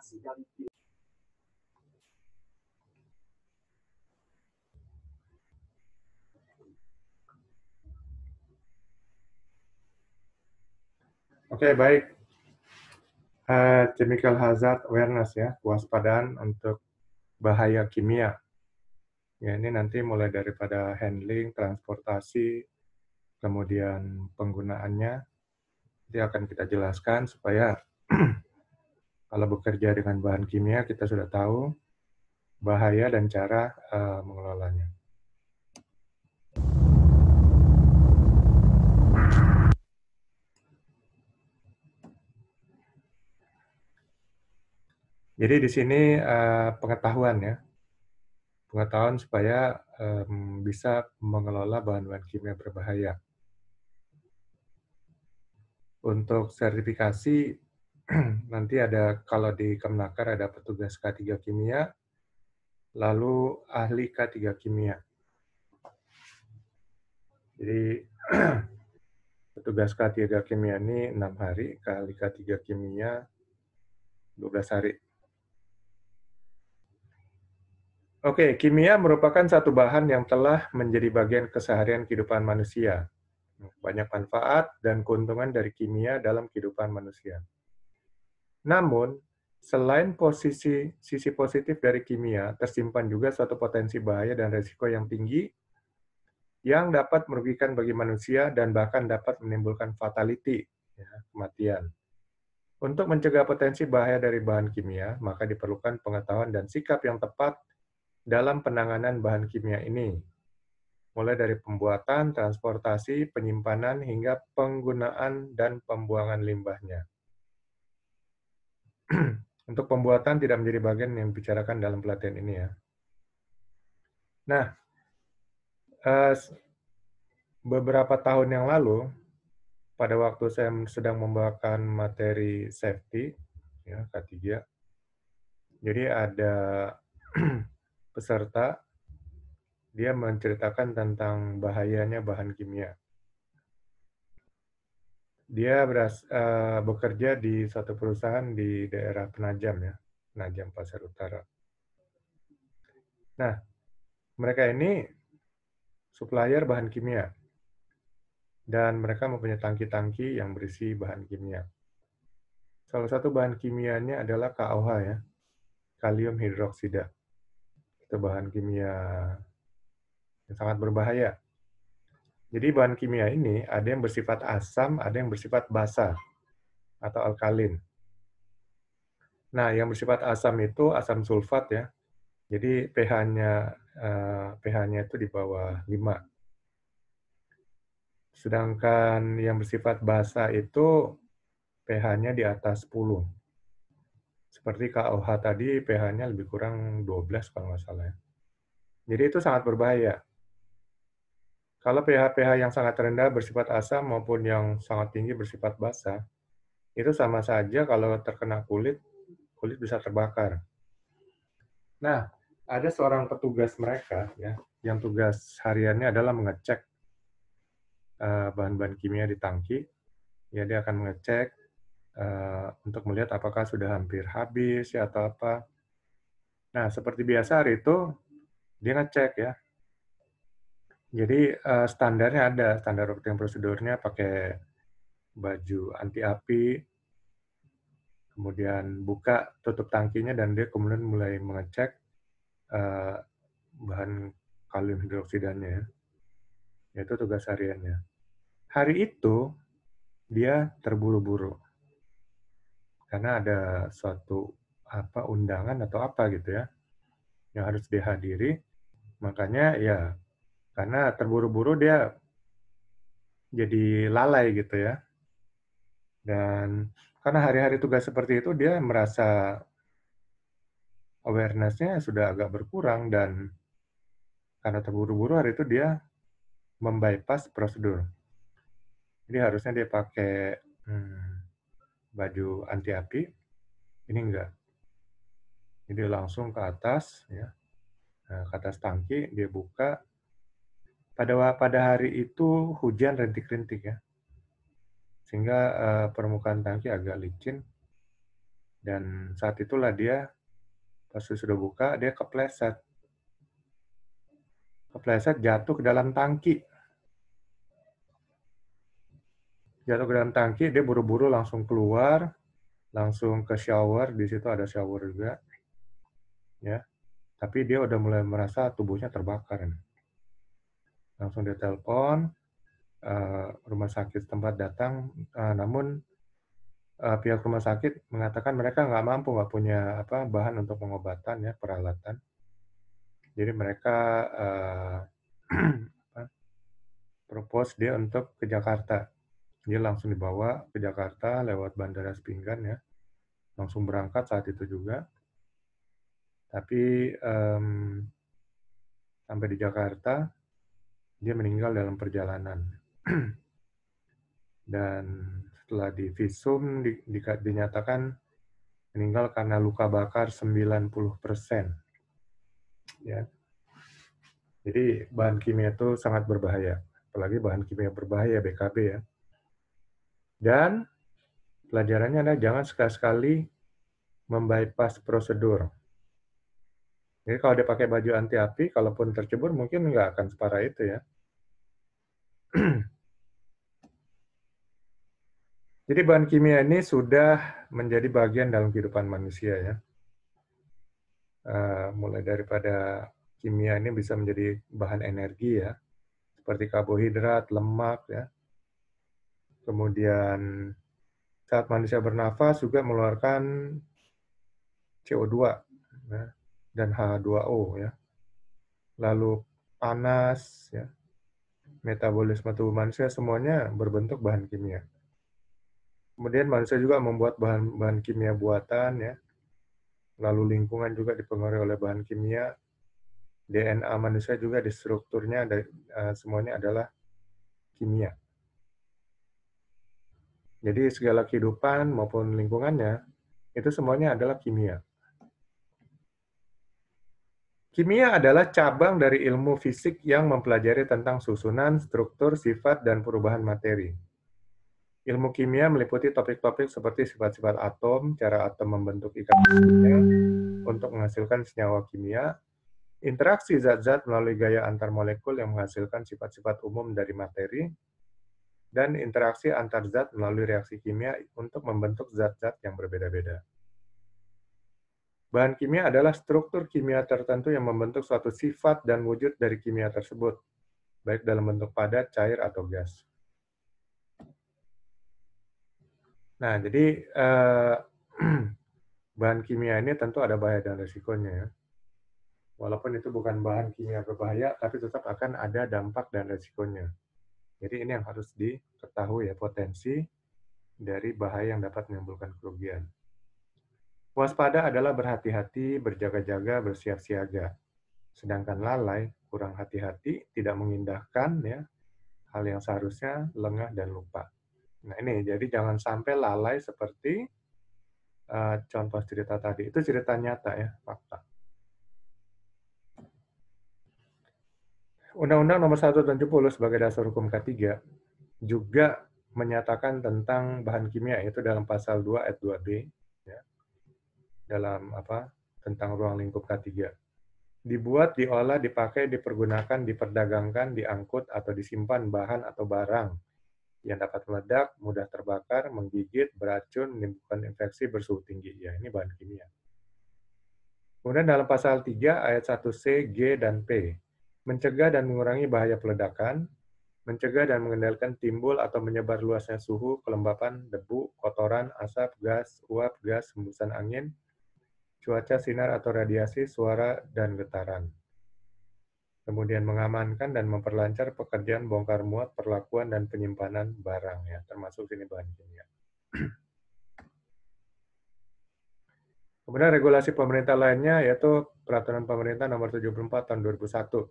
Oke, baik. Chemical hazard awareness ya, kewaspadaan untuk bahaya kimia. Ya, ini nanti mulai daripada handling, transportasi, kemudian penggunaannya, nanti akan kita jelaskan supaya kalau bekerja dengan bahan kimia kita sudah tahu bahaya dan cara mengelolanya. Jadi di sini pengetahuan ya, pengetahuan supaya bisa mengelola bahan-bahan kimia berbahaya. Untuk sertifikasi nanti ada, kalau di Kemnaker ada petugas K3 kimia, lalu ahli K3 kimia. Jadi petugas K3 kimia ini 6 hari, ahli K3 kimia 12 hari. Oke, kimia merupakan satu bahan yang telah menjadi bagian keseharian kehidupan manusia. Banyak manfaat dan keuntungan dari kimia dalam kehidupan manusia. Namun, selain sisi positif dari kimia, tersimpan juga suatu potensi bahaya dan risiko yang tinggi yang dapat merugikan bagi manusia dan bahkan dapat menimbulkan fatality, ya, kematian. Untuk mencegah potensi bahaya dari bahan kimia, maka diperlukan pengetahuan dan sikap yang tepat dalam penanganan bahan kimia ini, mulai dari pembuatan, transportasi, penyimpanan, hingga penggunaan dan pembuangan limbahnya. Untuk pembuatan tidak menjadi bagian yang dibicarakan dalam pelatihan ini ya. Nah, beberapa tahun yang lalu, pada waktu saya sedang membawakan materi safety, ya, K3, jadi ada peserta, dia menceritakan tentang bahayanya bahan kimia. Dia bekerja di suatu perusahaan di daerah Penajam ya, Penajam Pasar Utara. Nah, mereka ini supplier bahan kimia, dan mereka mempunyai tangki-tangki yang berisi bahan kimia. Salah satu bahan kimianya adalah KOH ya, kalium hidroksida. Itu bahan kimia yang sangat berbahaya. Jadi bahan kimia ini ada yang bersifat asam, ada yang bersifat basa atau alkalin. Nah, yang bersifat asam itu asam sulfat ya. Jadi pH-nya itu di bawah 5. Sedangkan yang bersifat basa itu pH-nya di atas 10. Seperti KOH tadi pH-nya lebih kurang 12 kalau nggak salah ya. Jadi itu sangat berbahaya. Kalau pH-pH yang sangat rendah bersifat asam maupun yang sangat tinggi bersifat basa, itu sama saja kalau terkena kulit bisa terbakar. Nah, ada seorang petugas mereka ya, yang tugas hariannya adalah mengecek bahan-bahan kimia di tangki. Ya, dia akan mengecek untuk melihat apakah sudah hampir habis ya atau apa. Nah, seperti biasa hari itu dia ngecek ya. Jadi standarnya ada, standar operating prosedurnya pakai baju anti api, kemudian buka tutup tangkinya dan dia kemudian mulai mengecek bahan kalium hidroksidanya ya. Itu tugas hariannya. Hari itu dia terburu-buru karena ada suatu undangan atau apa gitu ya yang harus dihadiri. Makanya ya karena terburu-buru dia jadi lalai gitu ya. Dan karena hari-hari tugas seperti itu dia merasa awareness-nya sudah agak berkurang dan karena terburu-buru hari itu dia membypass prosedur. Jadi harusnya dia pakai baju anti api, ini enggak. Jadi langsung ke atas ya, ke atas tangki dia buka. Pada hari itu hujan rintik-rintik ya, sehingga permukaan tangki agak licin Dan saat itulah dia, pas sudah buka, dia kepleset. Kepleset jatuh ke dalam tangki. Jatuh ke dalam tangki, dia buru-buru langsung keluar, langsung ke shower, di situ ada shower juga. Ya, tapi dia udah mulai merasa tubuhnya terbakar. Langsung dia telepon, rumah sakit tempat datang, namun pihak rumah sakit mengatakan mereka nggak mampu, nggak punya bahan untuk pengobatan, ya, peralatan. Jadi mereka propose dia untuk ke Jakarta. Dia langsung dibawa ke Jakarta lewat Bandara Sepinggan, ya, langsung berangkat saat itu juga. Tapi sampai di Jakarta, dia meninggal dalam perjalanan. Dan setelah divisum, dinyatakan meninggal karena luka bakar 90%. Ya. Jadi bahan kimia itu sangat berbahaya. Apalagi bahan kimia berbahaya, BKB, ya. Dan pelajarannya adalah jangan sekali-sekali membypass prosedur. Jadi kalau dia pakai baju anti api, kalaupun tercebur mungkin nggak akan separah itu, ya. Jadi bahan kimia ini sudah menjadi bagian dalam kehidupan manusia, ya. Mulai daripada kimia ini bisa menjadi bahan energi, ya, seperti karbohidrat, lemak, ya. Kemudian saat manusia bernafas juga mengeluarkan CO2, ya, dan H2O, ya. Lalu panas, ya, metabolisme tubuh manusia semuanya berbentuk bahan kimia. Kemudian manusia juga membuat bahan kimia buatan, ya. Lalu lingkungan juga dipengaruhi oleh bahan kimia. DNA manusia juga di strukturnya semuanya adalah kimia. Jadi segala kehidupan maupun lingkungannya itu semuanya adalah kimia. Kimia adalah cabang dari ilmu fisik yang mempelajari tentang susunan, struktur, sifat, dan perubahan materi. Ilmu kimia meliputi topik-topik seperti sifat-sifat atom, cara atom membentuk ikatan kimia untuk menghasilkan senyawa kimia, interaksi zat-zat melalui gaya antar molekul yang menghasilkan sifat-sifat umum dari materi, dan interaksi antar zat melalui reaksi kimia untuk membentuk zat-zat yang berbeda-beda. Bahan kimia adalah struktur kimia tertentu yang membentuk suatu sifat dan wujud dari kimia tersebut, baik dalam bentuk padat, cair, atau gas. Nah, jadi bahan kimia ini tentu ada bahaya dan risikonya, ya. Walaupun itu bukan bahan kimia berbahaya, tapi tetap akan ada dampak dan risikonya. Jadi ini yang harus diketahui, ya, potensi dari bahaya yang dapat menimbulkan kerugian. Waspada adalah berhati-hati, berjaga-jaga, bersiap siaga. Sedangkan lalai, kurang hati-hati, tidak mengindahkan, ya, hal yang seharusnya lengah dan lupa. Nah ini, jadi jangan sampai lalai seperti contoh cerita tadi. Itu cerita nyata, ya, fakta. Undang-Undang Nomor 170 sebagai dasar hukum K3 juga menyatakan tentang bahan kimia, yaitu dalam pasal 2 ayat 2B, ya, dalam tentang ruang lingkup K3. Dibuat, diolah, dipakai, dipergunakan, diperdagangkan, diangkut, atau disimpan bahan atau barang yang dapat meledak, mudah terbakar, menggigit, beracun, menimbulkan infeksi, bersuhu tinggi. Ya, ini bahan kimia. Kemudian dalam pasal 3 ayat 1C, G, dan P, mencegah dan mengurangi bahaya peledakan, mencegah dan mengendalikan timbul atau menyebar luasnya suhu, kelembapan, debu, kotoran, asap, gas, uap, gas, hembusan angin, cuaca, sinar atau radiasi, suara, dan getaran. Kemudian mengamankan dan memperlancar pekerjaan bongkar muat, perlakuan, dan penyimpanan barang, ya, termasuk sini bahan kimia. Kemudian regulasi pemerintah lainnya yaitu Peraturan Pemerintah Nomor 74 Tahun 2001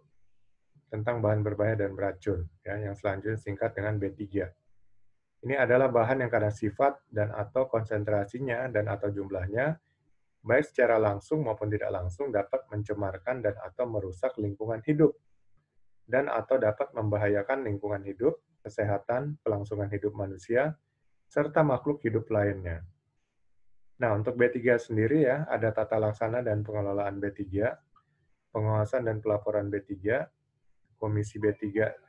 tentang bahan berbahaya dan beracun, ya, yang selanjutnya singkat dengan B3. Ini adalah bahan yang karena sifat dan atau konsentrasinya dan atau jumlahnya, baik secara langsung maupun tidak langsung dapat mencemarkan dan atau merusak lingkungan hidup, dan atau dapat membahayakan lingkungan hidup, kesehatan, kelangsungan hidup manusia, serta makhluk hidup lainnya. Nah, untuk B3 sendiri ya, ada tata laksana dan pengelolaan B3, pengawasan dan pelaporan B3, Komisi B3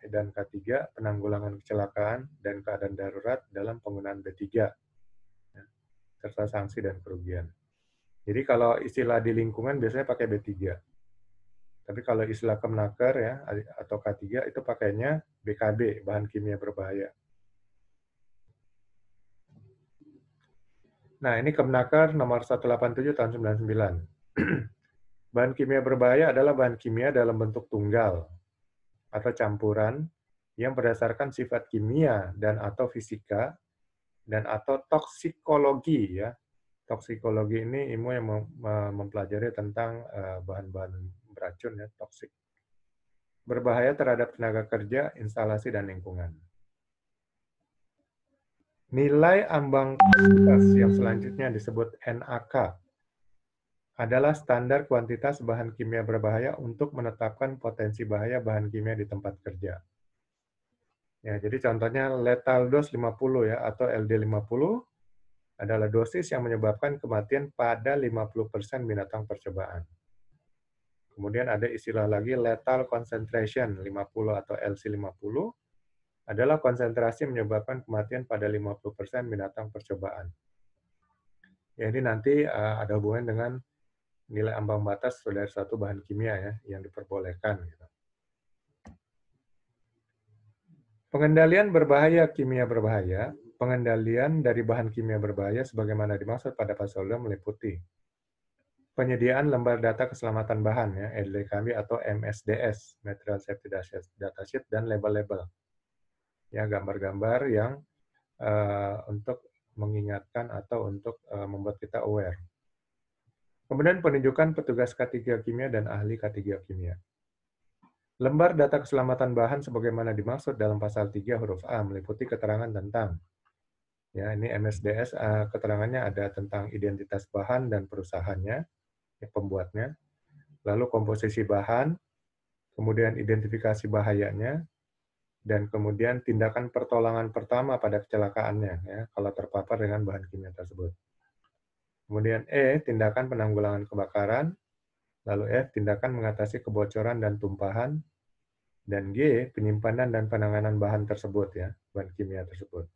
dan K3, penanggulangan kecelakaan dan keadaan darurat dalam penggunaan B3, ya, serta sanksi dan kerugian. Jadi kalau istilah di lingkungan biasanya pakai B3. Tapi kalau istilah Kemnaker ya atau K3 itu pakainya BKB, bahan kimia berbahaya. Nah, ini Kemnaker nomor 187 tahun 99. Bahan kimia berbahaya adalah bahan kimia dalam bentuk tunggal atau campuran yang berdasarkan sifat kimia dan atau fisika dan atau toksikologi ya. Toksikologi ini ilmu yang mempelajari tentang bahan-bahan beracun ya, toksik. Berbahaya terhadap tenaga kerja, instalasi dan lingkungan. Nilai ambang batas yang selanjutnya disebut NAK adalah standar kuantitas bahan kimia berbahaya untuk menetapkan potensi bahaya bahan kimia di tempat kerja. Ya, jadi contohnya lethal dose 50 ya atau LD50 adalah dosis yang menyebabkan kematian pada 50% binatang percobaan. Kemudian ada istilah lagi lethal concentration 50 atau LC50 adalah konsentrasi menyebabkan kematian pada 50% binatang percobaan. Ya, ini nanti ada hubungan dengan nilai ambang batas dari satu bahan kimia ya yang diperbolehkan. Gitu. Pengendalian berbahaya kimia berbahaya, pengendalian dari bahan kimia berbahaya sebagaimana dimaksud pada pasal 2 meliputi penyediaan lembar data keselamatan bahan ya LDKB atau MSDS, Material Safety Data Sheet dan label-label. Ya, gambar-gambar yang untuk mengingatkan atau untuk membuat kita aware. Kemudian penunjukan petugas K3 kimia dan ahli K3 kimia. Lembar data keselamatan bahan sebagaimana dimaksud dalam pasal 3 huruf A meliputi keterangan tentang ya ini MSDS keterangannya ada tentang identitas bahan dan perusahaannya, ya, pembuatnya, lalu komposisi bahan, kemudian identifikasi bahayanya, dan kemudian tindakan pertolongan pertama pada kecelakaannya ya kalau terpapar dengan bahan kimia tersebut. Kemudian E, tindakan penanggulangan kebakaran, lalu F, tindakan mengatasi kebocoran dan tumpahan, dan G, penyimpanan dan penanganan bahan tersebut ya, bahan kimia tersebut.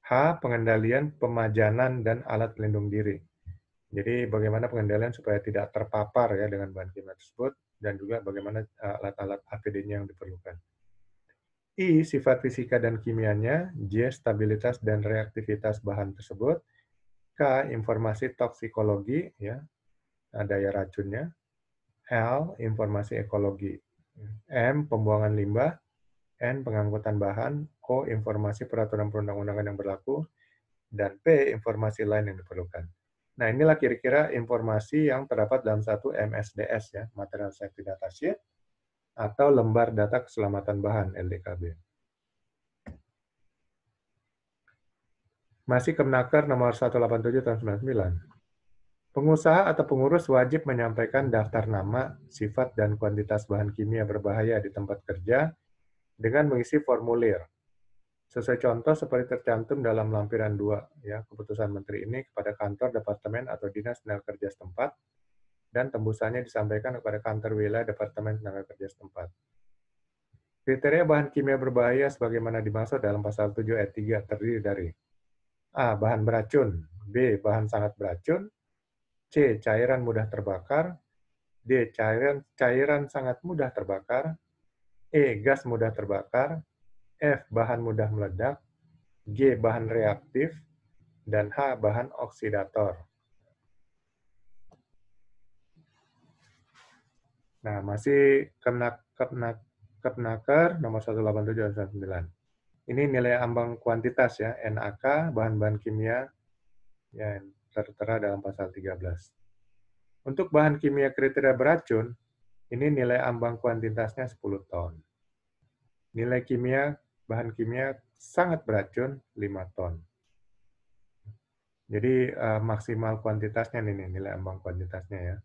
H, pengendalian pemajanan dan alat pelindung diri. Jadi bagaimana pengendalian supaya tidak terpapar ya dengan bahan kimia tersebut dan juga bagaimana alat-alat APD-nya yang diperlukan. I, sifat fisika dan kimianya, J, stabilitas dan reaktivitas bahan tersebut, K, informasi toksikologi ya, daya racunnya, L, informasi ekologi, M, pembuangan limbah, N, pengangkutan bahan, O, informasi peraturan perundang-undangan yang berlaku, dan P, informasi lain yang diperlukan. Nah, inilah kira-kira informasi yang terdapat dalam satu MSDS, ya, Material Safety Data Sheet, atau lembar data keselamatan bahan, LDKB. Masih Kemnaker nomor 187 tahun 99. Pengusaha atau pengurus wajib menyampaikan daftar nama, sifat, dan kuantitas bahan kimia berbahaya di tempat kerja dengan mengisi formulir. Sesuai contoh seperti tercantum dalam lampiran 2, ya, keputusan Menteri ini kepada kantor, departemen, atau dinas tenaga kerja setempat, dan tembusannya disampaikan kepada kantor wilayah Departemen Tenaga Kerja setempat. Kriteria bahan kimia berbahaya sebagaimana dimaksud dalam pasal 7 ayat 3 terdiri dari A. Bahan beracun, B. Bahan sangat beracun, C. Cairan mudah terbakar, D. Cairan sangat mudah terbakar, E. Gas mudah terbakar, F. Bahan mudah meledak, G. Bahan reaktif, dan H. Bahan oksidator. Nah, masih Kepnaker nomor 187/99. Ini nilai ambang kuantitas ya, NAK, bahan-bahan kimia yang tertera dalam pasal 13. Untuk bahan kimia kriteria beracun, ini nilai ambang kuantitasnya 10 ton. Nilai bahan kimia sangat beracun 5 ton. Jadi maksimal kuantitasnya nih nilai ambang kuantitasnya ya.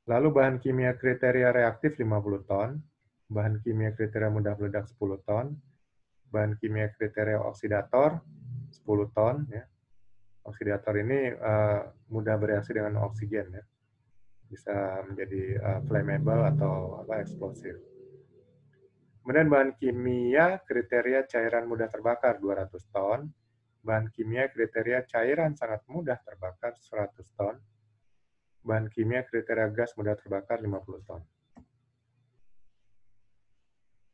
Lalu bahan kimia kriteria reaktif 50 ton, bahan kimia kriteria mudah meledak 10 ton, bahan kimia kriteria oksidator 10 ton ya. Oksidator ini mudah bereaksi dengan oksigen ya, bisa menjadi flammable atau eksplosif. Kemudian bahan kimia kriteria cairan mudah terbakar 200 ton, bahan kimia kriteria cairan sangat mudah terbakar 100 ton, bahan kimia kriteria gas mudah terbakar 50 ton.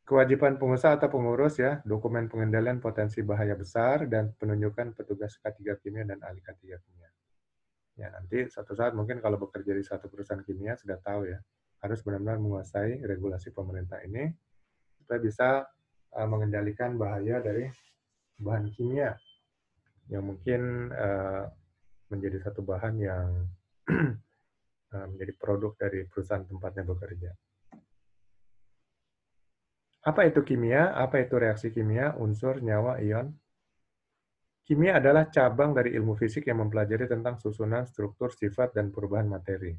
Kewajiban pengusaha atau pengurus ya, dokumen pengendalian potensi bahaya besar dan penunjukan petugas K3 kimia dan ahli K3 kimia. Ya, nanti suatu saat mungkin kalau bekerja di satu perusahaan kimia sudah tahu ya, harus benar-benar menguasai regulasi pemerintah ini supaya bisa mengendalikan bahaya dari bahan kimia yang mungkin menjadi satu bahan yang menjadi produk dari perusahaan tempatnya bekerja. Apa itu kimia? Apa itu reaksi kimia, unsur, nyawa, ion? Kimia adalah cabang dari ilmu fisik yang mempelajari tentang susunan, struktur, sifat, dan perubahan materi.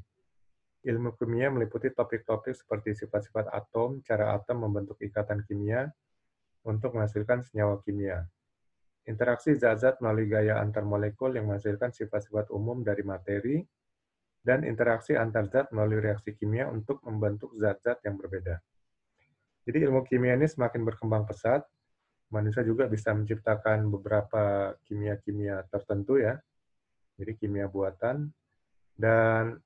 Ilmu kimia meliputi topik-topik seperti sifat-sifat atom, cara atom membentuk ikatan kimia untuk menghasilkan senyawa kimia. Interaksi zat-zat melalui gaya antar molekul yang menghasilkan sifat-sifat umum dari materi, dan interaksi antar zat melalui reaksi kimia untuk membentuk zat-zat yang berbeda. Jadi ilmu kimia ini semakin berkembang pesat, manusia juga bisa menciptakan beberapa kimia-kimia tertentu ya, jadi kimia buatan, dan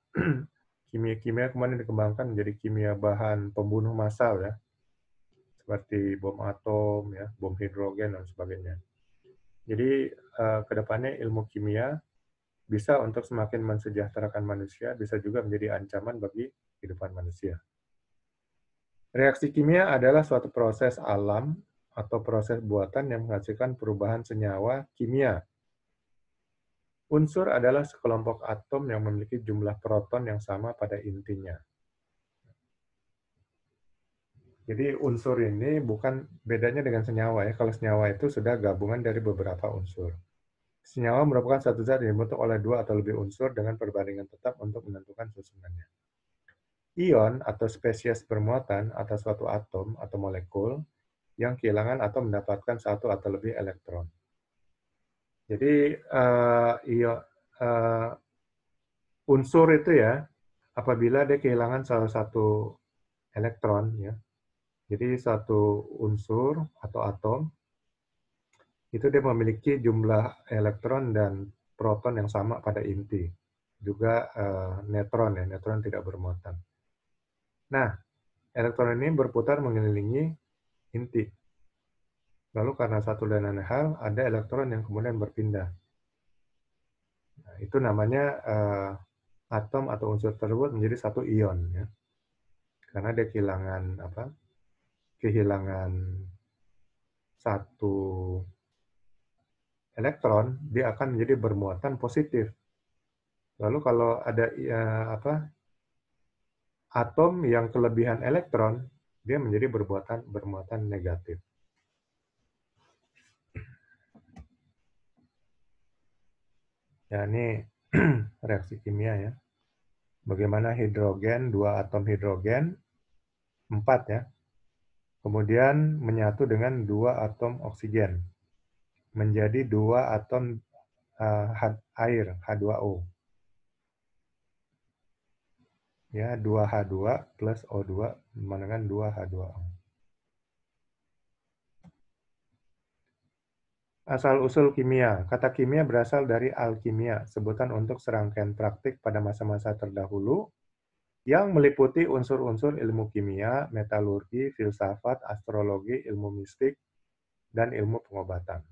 kimia-kimia kemudian dikembangkan menjadi kimia bahan pembunuh massal ya, seperti bom atom, ya, bom hidrogen, dan sebagainya. Jadi kedepannya ilmu kimia bisa untuk semakin mensejahterakan manusia, bisa juga menjadi ancaman bagi kehidupan manusia. Reaksi kimia adalah suatu proses alam atau proses buatan yang menghasilkan perubahan senyawa kimia. Unsur adalah sekelompok atom yang memiliki jumlah proton yang sama pada intinya. Jadi unsur ini bukan bedanya dengan senyawa ya. Kalau senyawa itu sudah gabungan dari beberapa unsur. Senyawa merupakan satu zat yang dibentuk oleh dua atau lebih unsur dengan perbandingan tetap untuk menentukan susunannya. Ion atau spesies bermuatan atau suatu atom atau molekul yang kehilangan atau mendapatkan satu atau lebih elektron. Jadi unsur itu ya, apabila dia kehilangan salah satu elektron ya, jadi satu unsur atau atom itu dia memiliki jumlah elektron dan proton yang sama pada inti, juga neutron ya, neutron tidak bermuatan. Nah, elektron ini berputar mengelilingi inti. Lalu karena satu dan lain hal, ada elektron yang kemudian berpindah. Nah, itu namanya atom atau unsur tersebut menjadi satu ion ya. Karena dia kehilangan kehilangan satu elektron, dia akan menjadi bermuatan positif. Lalu kalau ada atom yang kelebihan elektron, dia menjadi bermuatan negatif. Ya, ini reaksi kimia ya. Bagaimana hidrogen, dua atom hidrogen, 4 ya. Kemudian menyatu dengan dua atom oksigen. Menjadi dua atom air, H2O. Ya, 2H2 plus O2 dengan 2H2O. Asal-usul kimia. Kata kimia berasal dari alkimia, sebutan untuk serangkaian praktik pada masa-masa terdahulu yang meliputi unsur-unsur ilmu kimia, metalurgi, filsafat, astrologi, ilmu mistik, dan ilmu pengobatan.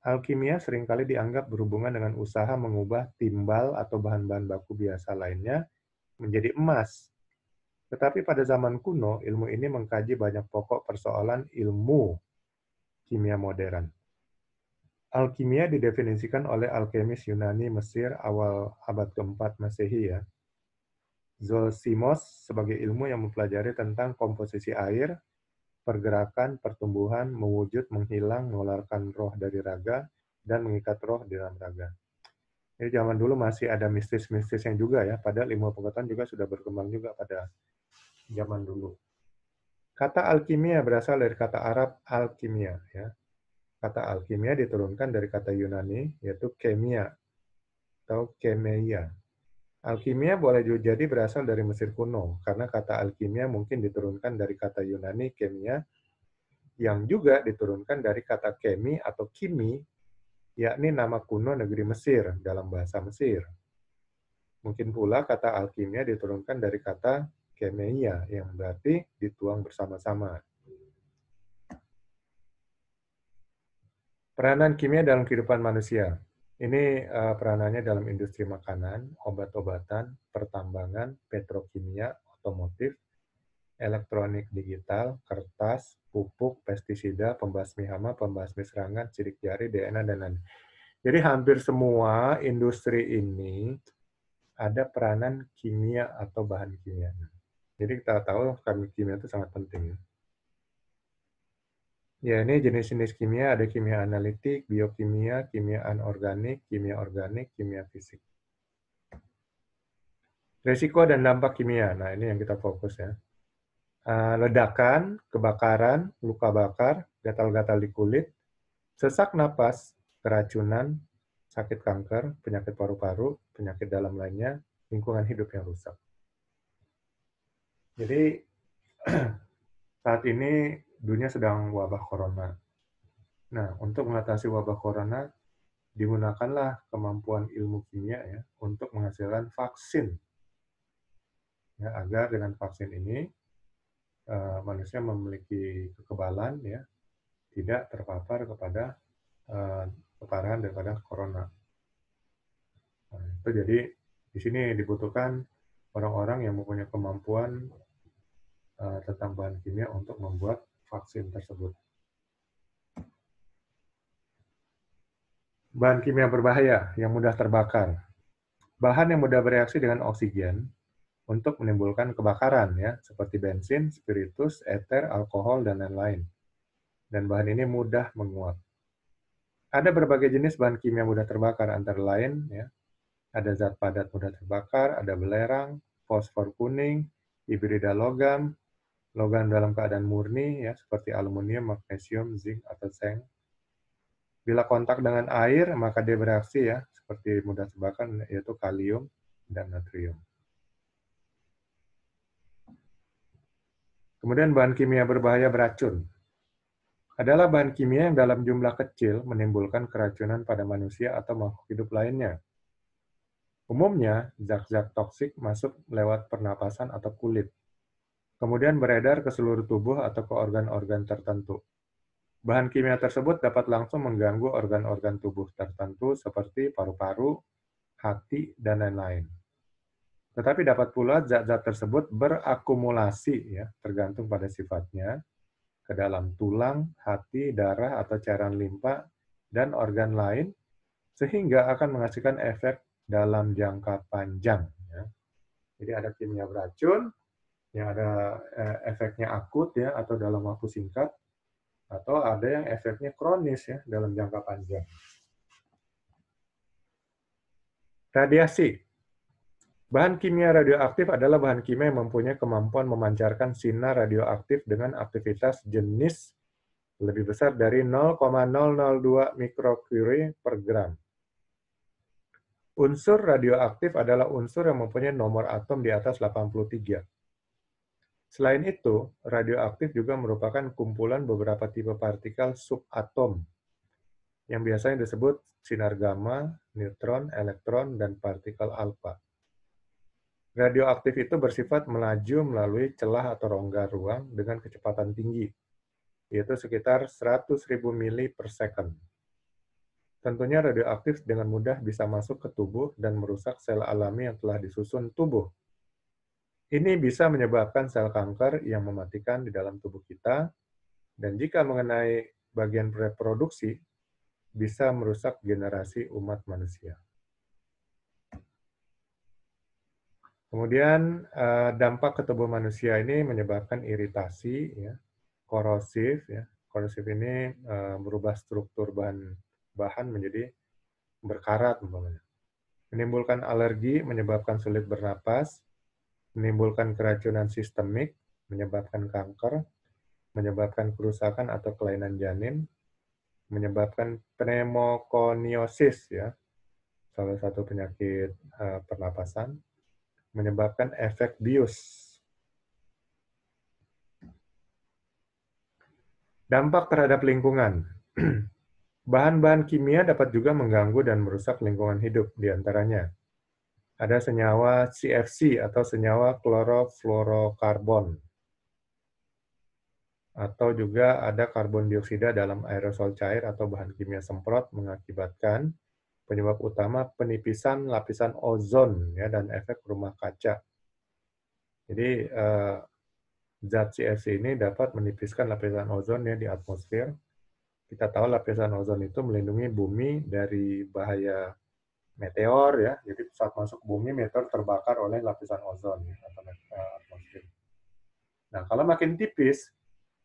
Alkimia seringkali dianggap berhubungan dengan usaha mengubah timbal atau bahan-bahan baku biasa lainnya menjadi emas. Tetapi pada zaman kuno, ilmu ini mengkaji banyak pokok persoalan ilmu kimia modern. Alkimia didefinisikan oleh alkemis Yunani Mesir awal abad ke-4 Masehi ya. Zosimos sebagai ilmu yang mempelajari tentang komposisi air, pergerakan, pertumbuhan, mewujud, menghilang, mengeluarkan roh dari raga, dan mengikat roh di dalam raga. Jadi zaman dulu masih ada mistis-mistisnya juga ya, padahal ilmu pengetahuan juga sudah berkembang juga pada zaman dulu. Kata alkimia berasal dari kata Arab alkimia ya. Kata alkimia diturunkan dari kata Yunani, yaitu kemia, atau kemeia. Alkimia boleh jadi berasal dari Mesir kuno, karena kata alkimia mungkin diturunkan dari kata Yunani kemia, yang juga diturunkan dari kata kemi atau kimi, yakni nama kuno negeri Mesir dalam bahasa Mesir. Mungkin pula kata alkimia diturunkan dari kata kemeia, yang berarti dituang bersama-sama. Peranan kimia dalam kehidupan manusia. Ini peranannya dalam industri makanan, obat-obatan, pertambangan, petrokimia, otomotif, elektronik digital, kertas, pupuk, pestisida, pembasmi hama, pembasmi serangan, sidik jari, DNA, dan lain-lain. Jadi hampir semua industri ini ada peranan kimia atau bahan kimia. Jadi kita tahu kimia itu sangat penting. Ya, ini jenis-jenis kimia, ada kimia analitik, biokimia, kimia anorganik, kimia fisik. Risiko dan dampak kimia, nah ini yang kita fokus ya. Ledakan, kebakaran, luka bakar, gatal-gatal di kulit, sesak napas, keracunan, sakit kanker, penyakit paru-paru, penyakit dalam lainnya, lingkungan hidup yang rusak. Jadi saat ini dunia sedang wabah corona. Nah, untuk mengatasi wabah corona, digunakanlah kemampuan ilmu kimia ya untuk menghasilkan vaksin. Ya, agar dengan vaksin ini manusia memiliki kekebalan ya, tidak terpapar kepada keparahan daripada corona. Nah, itu jadi di sini dibutuhkan orang-orang yang mempunyai kemampuan tentang bahan kimia untuk membuat vaksin tersebut. Bahan kimia berbahaya yang mudah terbakar. Bahan yang mudah bereaksi dengan oksigen untuk menimbulkan kebakaran ya, seperti bensin, spiritus, eter, alkohol, dan lain-lain. Dan bahan ini mudah menguap. Ada berbagai jenis bahan kimia mudah terbakar, antara lain ya, ada zat padat mudah terbakar, ada belerang, fosfor kuning, hibrida logam, logam dalam keadaan murni ya, seperti aluminium, magnesium, zinc, atau seng. Bila kontak dengan air, maka dia bereaksi ya, seperti mudah terbakar, yaitu kalium dan natrium. Kemudian bahan kimia berbahaya beracun. Adalah bahan kimia yang dalam jumlah kecil menimbulkan keracunan pada manusia atau makhluk hidup lainnya. Umumnya, zat-zat toksik masuk lewat pernapasan atau kulit, kemudian beredar ke seluruh tubuh atau ke organ-organ tertentu. Bahan kimia tersebut dapat langsung mengganggu organ-organ tubuh tertentu seperti paru-paru, hati, dan lain-lain. Tetapi dapat pula zat-zat tersebut berakumulasi, ya, tergantung pada sifatnya, ke dalam tulang, hati, darah, atau cairan limpa, dan organ lain, sehingga akan menghasilkan efek dalam jangka panjang. Ya. Jadi ada kimia beracun, yang ada efeknya akut ya atau dalam waktu singkat, atau ada yang efeknya kronis ya dalam jangka panjang. Radiasi. Bahan kimia radioaktif adalah bahan kimia yang mempunyai kemampuan memancarkan sinar radioaktif dengan aktivitas jenis lebih besar dari 0,002 mikrocurie per gram. Unsur radioaktif adalah unsur yang mempunyai nomor atom di atas 83. Selain itu, radioaktif juga merupakan kumpulan beberapa tipe partikel subatom, yang biasanya disebut sinar gamma, neutron, elektron, dan partikel alfa. Radioaktif itu bersifat melaju melalui celah atau rongga ruang dengan kecepatan tinggi, yaitu sekitar 100.000 mili per second. Tentunya radioaktif dengan mudah bisa masuk ke tubuh dan merusak sel alami yang telah disusun tubuh. Ini bisa menyebabkan sel kanker yang mematikan di dalam tubuh kita, dan jika mengenai bagian reproduksi, bisa merusak generasi umat manusia. Kemudian dampak ke tubuh manusia ini menyebabkan iritasi, ya, korosif. Ya. Korosif ini merubah struktur bahan menjadi berkarat, umpamanya. Menimbulkan alergi, menyebabkan sulit bernapas, menimbulkan keracunan sistemik, menyebabkan kanker, menyebabkan kerusakan atau kelainan janin, menyebabkan pneumokoniosis, ya, salah satu penyakit pernapasan, menyebabkan efek bius. Dampak terhadap lingkungan. Bahan-bahan kimia dapat juga mengganggu dan merusak lingkungan hidup, di antaranya ada senyawa CFC atau senyawa klorofluorokarbon, atau juga ada karbon dioksida dalam aerosol cair atau bahan kimia semprot mengakibatkan penyebab utama penipisan lapisan ozon ya, dan efek rumah kaca. Jadi zat CFC ini dapat menipiskan lapisan ozon ya di atmosfer. Kita tahu lapisan ozon itu melindungi bumi dari bahaya meteor ya. Jadi saat masuk bumi meteor terbakar oleh lapisan ozon ya, atau atmosfer. Nah, kalau makin tipis,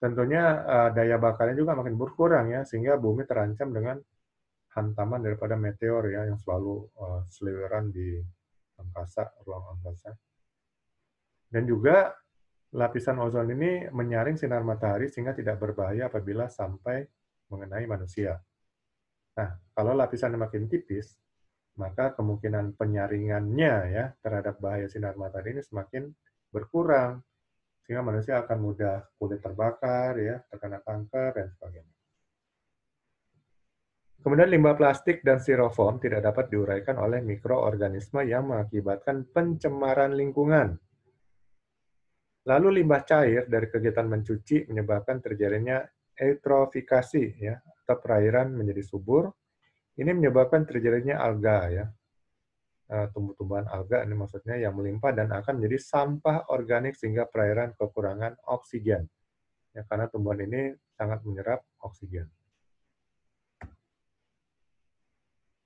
tentunya daya bakarnya juga makin berkurang ya, sehingga bumi terancam dengan hantaman daripada meteor ya yang selalu seliweran di angkasa, ruang angkasa. Dan juga lapisan ozon ini menyaring sinar matahari sehingga tidak berbahaya apabila sampai mengenai manusia. Nah, kalau lapisannya makin tipis, maka kemungkinan penyaringannya ya terhadap bahaya sinar matahari ini semakin berkurang, sehingga manusia akan mudah kulit terbakar, ya, terkena kanker, dan sebagainya. Kemudian limbah plastik dan styrofoam tidak dapat diuraikan oleh mikroorganisme yang mengakibatkan pencemaran lingkungan. Lalu limbah cair dari kegiatan mencuci menyebabkan terjadinya eutrofikasi, ya, atau perairan menjadi subur. Ini menyebabkan terjadinya alga, ya, tumbuh-tumbuhan alga ini maksudnya yang melimpah dan akan menjadi sampah organik sehingga perairan kekurangan oksigen. Ya, karena tumbuhan ini sangat menyerap oksigen.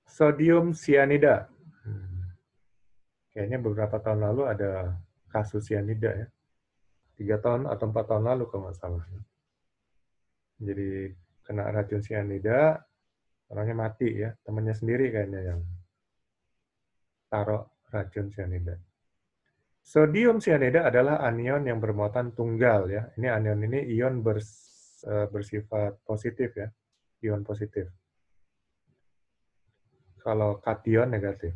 Sodium cyanida. Kayaknya beberapa tahun lalu ada kasus cyanida ya. 3 tahun atau 4 tahun lalu kalau nggak salah. Jadi kena racun cyanida, orangnya mati ya. Temannya sendiri kayaknya yang taruh racun cyanida. Sodium cyanida adalah anion yang bermuatan tunggal ya. Ini anion ini ion bersifat positif ya. Ion positif. Kalau kation negatif.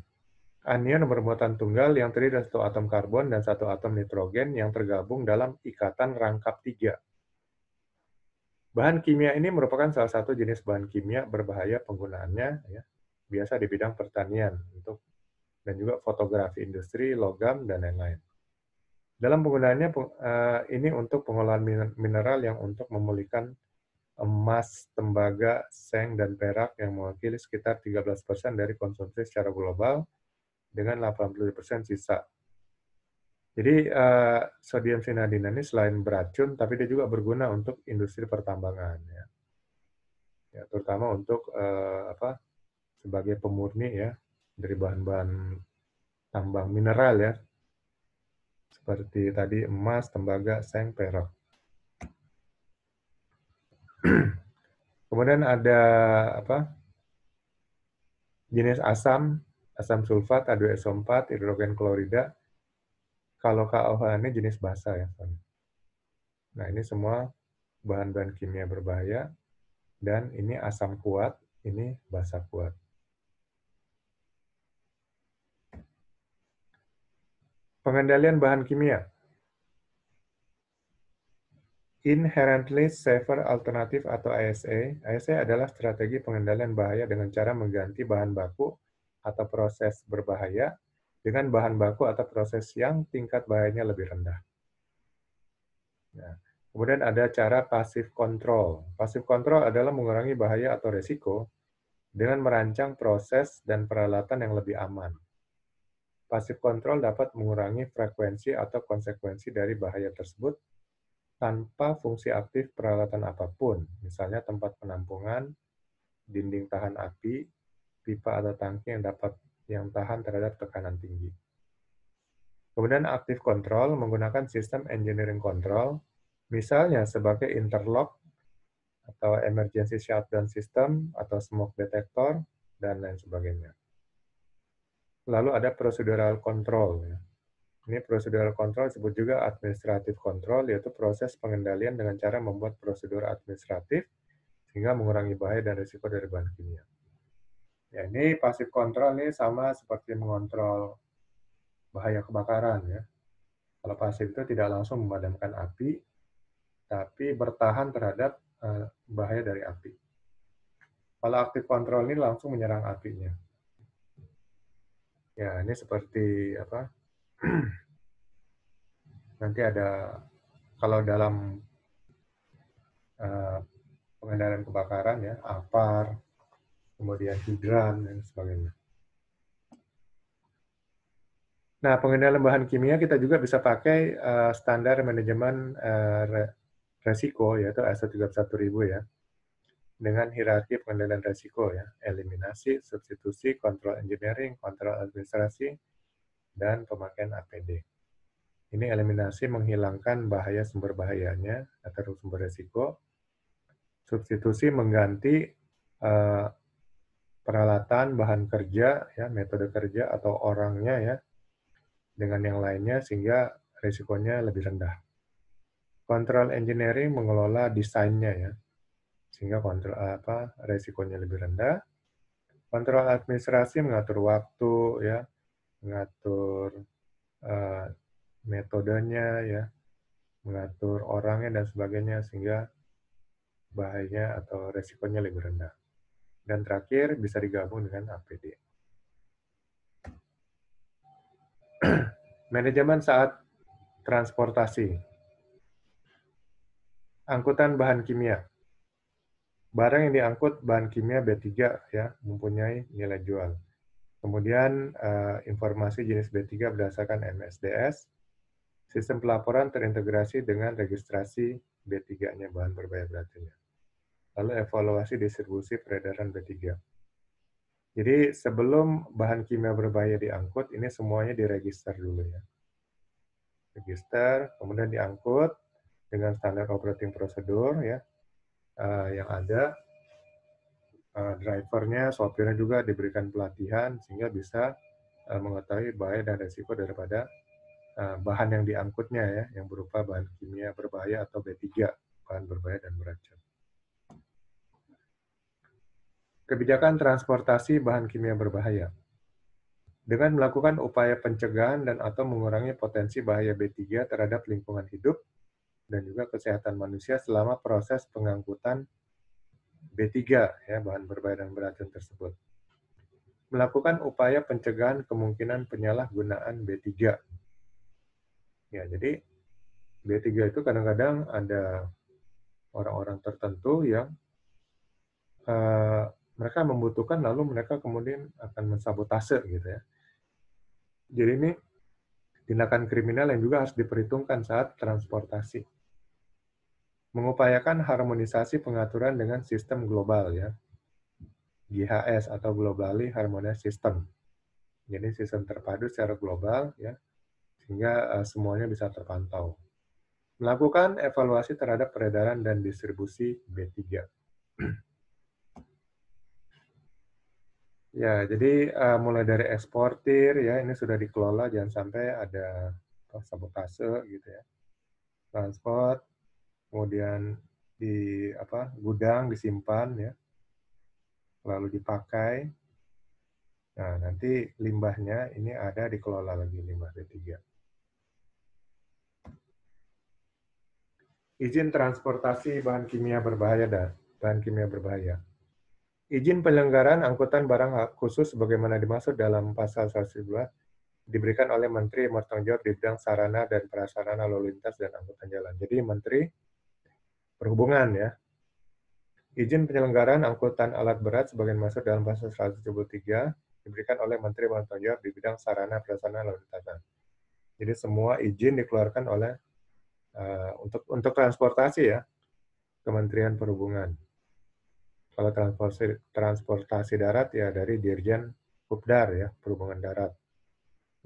Anion bermuatan tunggal yang terdiri dari satu atom karbon dan satu atom nitrogen yang tergabung dalam ikatan rangkap 3. Bahan kimia ini merupakan salah satu jenis bahan kimia berbahaya penggunaannya ya, biasa di bidang pertanian dan juga fotografi industri, logam, dan lain-lain. Dalam penggunaannya ini untuk pengolahan mineral yang untuk memulihkan emas, tembaga, seng, dan perak yang mewakili sekitar 13% dari konsumsi secara global dengan 80% sisa. Jadi sodium cyanida ini selain beracun, tapi dia juga berguna untuk industri pertambangan, ya, ya terutama untuk sebagai pemurni ya dari bahan-bahan tambang mineral ya, seperti tadi emas, tembaga, seng, perak. Kemudian ada jenis asam sulfat, H2SO4, hidrogen klorida. Kalau KOH ini jenis basa ya. Nah, ini semua bahan-bahan kimia berbahaya, dan ini asam kuat, ini basa kuat. Pengendalian bahan kimia. Inherently Safer Alternative atau ISA. ISA adalah strategi pengendalian bahaya dengan cara mengganti bahan baku atau proses berbahaya dengan bahan baku atau proses yang tingkat bahayanya lebih rendah. Nah, kemudian ada cara passive control. Passive control adalah mengurangi bahaya atau resiko dengan merancang proses dan peralatan yang lebih aman. Passive control dapat mengurangi frekuensi atau konsekuensi dari bahaya tersebut tanpa fungsi aktif peralatan apapun, misalnya tempat penampungan, dinding tahan api, pipa atau tangki yang tahan terhadap tekanan tinggi. Kemudian active control menggunakan sistem engineering control, misalnya sebagai interlock atau emergency shutdown system atau smoke detector, dan lain sebagainya. Lalu ada procedural control. Ini procedural control disebut juga administrative control, yaitu proses pengendalian dengan cara membuat prosedur administratif sehingga mengurangi bahaya dan risiko dari bahan kimia. Ya, ini pasif kontrol ini sama seperti mengontrol bahaya kebakaran ya. Kalau pasif itu tidak langsung memadamkan api, tapi bertahan terhadap bahaya dari api. Kalau aktif kontrol ini langsung menyerang apinya. Ya, ini seperti apa? Nanti ada kalau dalam pengendalian kebakaran ya, APAR, kemudian hidran dan sebagainya. Nah, pengendalian bahan kimia kita juga bisa pakai standar manajemen resiko yaitu ISO 31000 ya. Dengan hierarki pengendalian resiko ya, eliminasi, substitusi, kontrol engineering, kontrol administrasi, dan pemakaian APD. Ini eliminasi menghilangkan bahaya sumber bahayanya atau sumber resiko. Substitusi mengganti peralatan, bahan kerja, ya, metode kerja atau orangnya ya dengan yang lainnya sehingga risikonya lebih rendah. Control engineering mengelola desainnya ya sehingga kontrol risikonya lebih rendah. Kontrol administrasi mengatur waktu ya, mengatur metodenya ya, mengatur orangnya dan sebagainya sehingga bahayanya atau resikonya lebih rendah. Dan terakhir bisa digabung dengan APD. Manajemen saat transportasi. Angkutan bahan kimia. Barang yang diangkut bahan kimia B3 ya, mempunyai nilai jual. Kemudian informasi jenis B3 berdasarkan MSDS. Sistem pelaporan terintegrasi dengan registrasi B3-nya, bahan berbahaya beracunnya. Lalu evaluasi distribusi peredaran B3. Jadi sebelum bahan kimia berbahaya diangkut, ini semuanya diregister dulu ya. Register, kemudian diangkut dengan standar operating prosedur ya yang ada. Drivernya, sopirnya juga diberikan pelatihan sehingga bisa mengetahui bahaya dan resiko daripada bahan yang diangkutnya ya, yang berupa bahan kimia berbahaya atau B3, bahan berbahaya dan beracun. Kebijakan transportasi bahan kimia berbahaya. Dengan melakukan upaya pencegahan dan atau mengurangi potensi bahaya B3 terhadap lingkungan hidup dan juga kesehatan manusia selama proses pengangkutan B3 ya, bahan berbahaya dan beracun tersebut. Melakukan upaya pencegahan kemungkinan penyalahgunaan B3. Ya, jadi B3 itu kadang-kadang ada orang-orang tertentu yang mereka membutuhkan lalu mereka kemudian akan mensabotase gitu ya. Jadi ini tindakan kriminal yang juga harus diperhitungkan saat transportasi. Mengupayakan harmonisasi pengaturan dengan sistem global ya. GHS atau Globally Harmonized System. Jadi sistem terpadu secara global ya sehingga semuanya bisa terpantau. Melakukan evaluasi terhadap peredaran dan distribusi B3. Ya, jadi mulai dari eksportir ya ini sudah dikelola, jangan sampai ada sabotase gitu ya. Transport, kemudian di gudang disimpan ya, lalu dipakai. Nah, nanti limbahnya ini ada dikelola lagi limbah B3. Izin transportasi bahan kimia berbahaya dan bahan kimia berbahaya. Izin penyelenggaraan angkutan barang khusus sebagaimana dimaksud dalam pasal 102 diberikan oleh Menteri yang bertanggung jawab di bidang sarana dan prasarana lalu lintas dan angkutan jalan. Jadi Menteri Perhubungan ya. Izin penyelenggaraan angkutan alat berat sebagaimana dimaksud dalam pasal 173 diberikan oleh Menteri yang bertanggung jawab di bidang sarana prasarana lalu lintas. Jadi semua izin dikeluarkan oleh untuk transportasi ya, Kementerian Perhubungan. Kalau transportasi darat ya dari Dirjen Pupdar ya, Perhubungan Darat.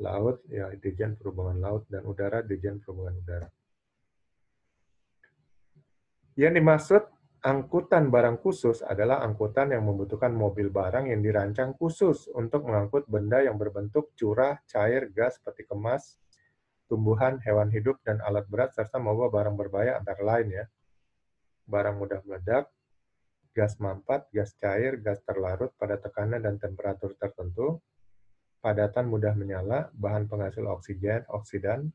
Laut ya Dirjen Perhubungan Laut, dan Udara Dirjen Perhubungan Udara. Yang dimaksud angkutan barang khusus adalah angkutan yang membutuhkan mobil barang yang dirancang khusus untuk mengangkut benda yang berbentuk curah, cair, gas, peti kemas, tumbuhan, hewan hidup, dan alat berat, serta membawa barang berbahaya antara lain ya. Barang mudah meledak, gas mampat, gas cair, gas terlarut pada tekanan dan temperatur tertentu, padatan mudah menyala, bahan penghasil oksigen, oksidan,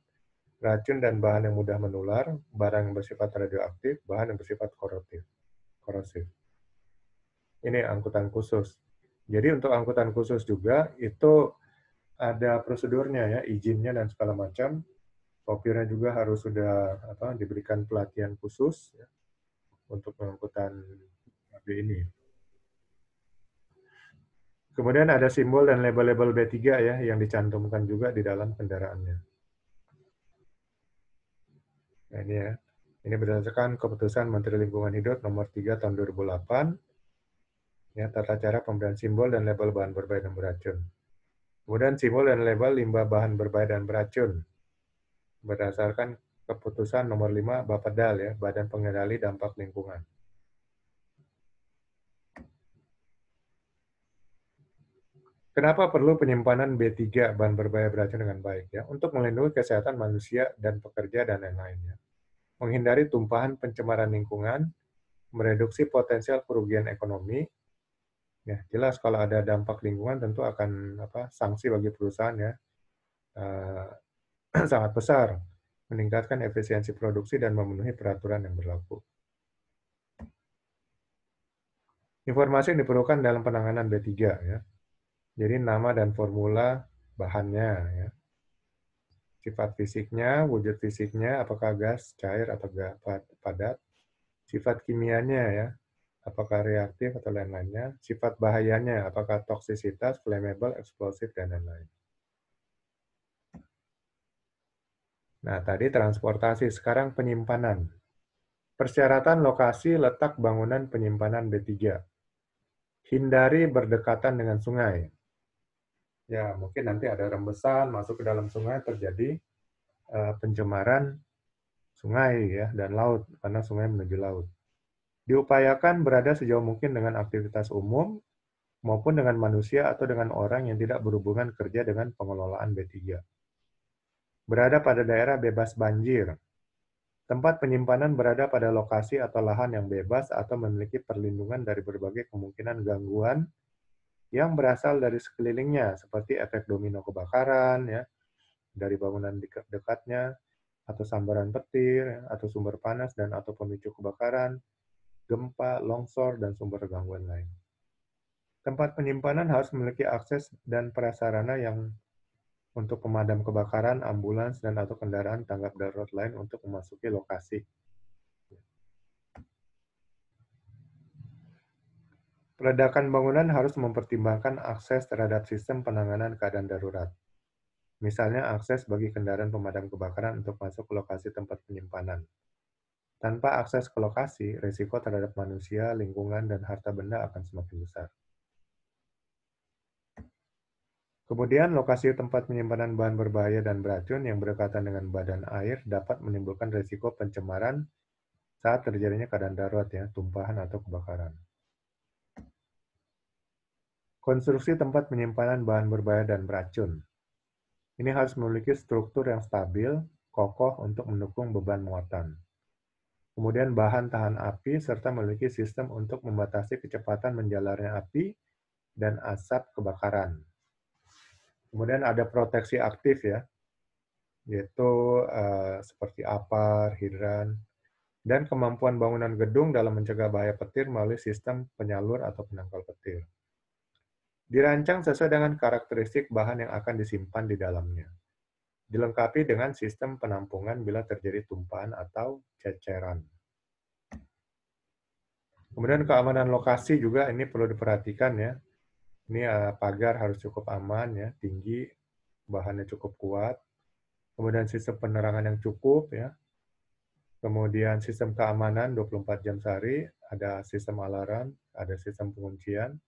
racun dan bahan yang mudah menular, barang yang bersifat radioaktif, bahan yang bersifat korosif. Ini angkutan khusus. Jadi untuk angkutan khusus juga itu ada prosedurnya ya, izinnya dan segala macam. Sopirnya juga harus sudah diberikan pelatihan khusus ya, untuk pengangkutan ini. Kemudian ada simbol dan label-label B3 ya yang dicantumkan juga di dalam kendaraannya. Nah, ini ya. Ini berdasarkan keputusan Menteri Lingkungan Hidup nomor 3 tahun 2008 ya, tata cara pemberian simbol dan label bahan berbahaya dan beracun. Kemudian simbol dan label limbah bahan berbahaya dan beracun berdasarkan keputusan nomor 5 Bapedal ya, Badan Pengendali Dampak Lingkungan. Kenapa perlu penyimpanan B3 bahan berbahaya beracun dengan baik ya? Untuk melindungi kesehatan manusia dan pekerja dan lain-lainnya. Menghindari tumpahan pencemaran lingkungan, mereduksi potensial kerugian ekonomi. Ya, jelas kalau ada dampak lingkungan tentu akan sanksi bagi perusahaan ya sangat besar, meningkatkan efisiensi produksi dan memenuhi peraturan yang berlaku. Informasi yang diperlukan dalam penanganan B3 ya. Jadi nama dan formula bahannya ya. Sifat fisiknya, wujud fisiknya, apakah gas, cair atau padat. Sifat kimianya ya, apakah reaktif atau lain-lainnya. Sifat bahayanya, apakah toksisitas, flammable, eksplosif dan lain-lain. Nah, tadi transportasi, sekarang penyimpanan. Persyaratan lokasi letak bangunan penyimpanan B3. Hindari berdekatan dengan sungai. Ya, mungkin nanti ada rembesan masuk ke dalam sungai, terjadi pencemaran sungai ya dan laut karena sungai menuju laut. Diupayakan berada sejauh mungkin dengan aktivitas umum maupun dengan manusia atau dengan orang yang tidak berhubungan kerja dengan pengelolaan B3. Berada pada daerah bebas banjir. Tempat penyimpanan berada pada lokasi atau lahan yang bebas atau memiliki perlindungan dari berbagai kemungkinan gangguan yang berasal dari sekelilingnya, seperti efek domino kebakaran, ya, dari bangunan dekatnya, atau sambaran petir, atau sumber panas dan atau pemicu kebakaran, gempa, longsor, dan sumber gangguan lain. Tempat penyimpanan harus memiliki akses dan prasarana yang untuk pemadam kebakaran, ambulans, dan atau kendaraan tanggap darurat lain untuk memasuki lokasi. Peledakan bangunan harus mempertimbangkan akses terhadap sistem penanganan keadaan darurat. Misalnya akses bagi kendaraan pemadam kebakaran untuk masuk ke lokasi tempat penyimpanan. Tanpa akses ke lokasi, risiko terhadap manusia, lingkungan, dan harta benda akan semakin besar. Kemudian, lokasi tempat penyimpanan bahan berbahaya dan beracun yang berdekatan dengan badan air dapat menimbulkan risiko pencemaran saat terjadinya keadaan darurat, ya, tumpahan atau kebakaran. Konstruksi tempat penyimpanan bahan berbahaya dan beracun. Ini harus memiliki struktur yang stabil, kokoh untuk mendukung beban muatan. Kemudian bahan tahan api serta memiliki sistem untuk membatasi kecepatan menjalarnya api dan asap kebakaran. Kemudian ada proteksi aktif ya, yaitu seperti APAR, hidran, dan kemampuan bangunan gedung dalam mencegah bahaya petir melalui sistem penyalur atau penangkal petir. Dirancang sesuai dengan karakteristik bahan yang akan disimpan di dalamnya. Dilengkapi dengan sistem penampungan bila terjadi tumpahan atau ceceran. Kemudian keamanan lokasi juga ini perlu diperhatikan ya. Ini pagar harus cukup aman ya, tinggi, bahannya cukup kuat. Kemudian sistem penerangan yang cukup ya. Kemudian sistem keamanan 24 jam sehari, ada sistem alarm, ada sistem penguncian,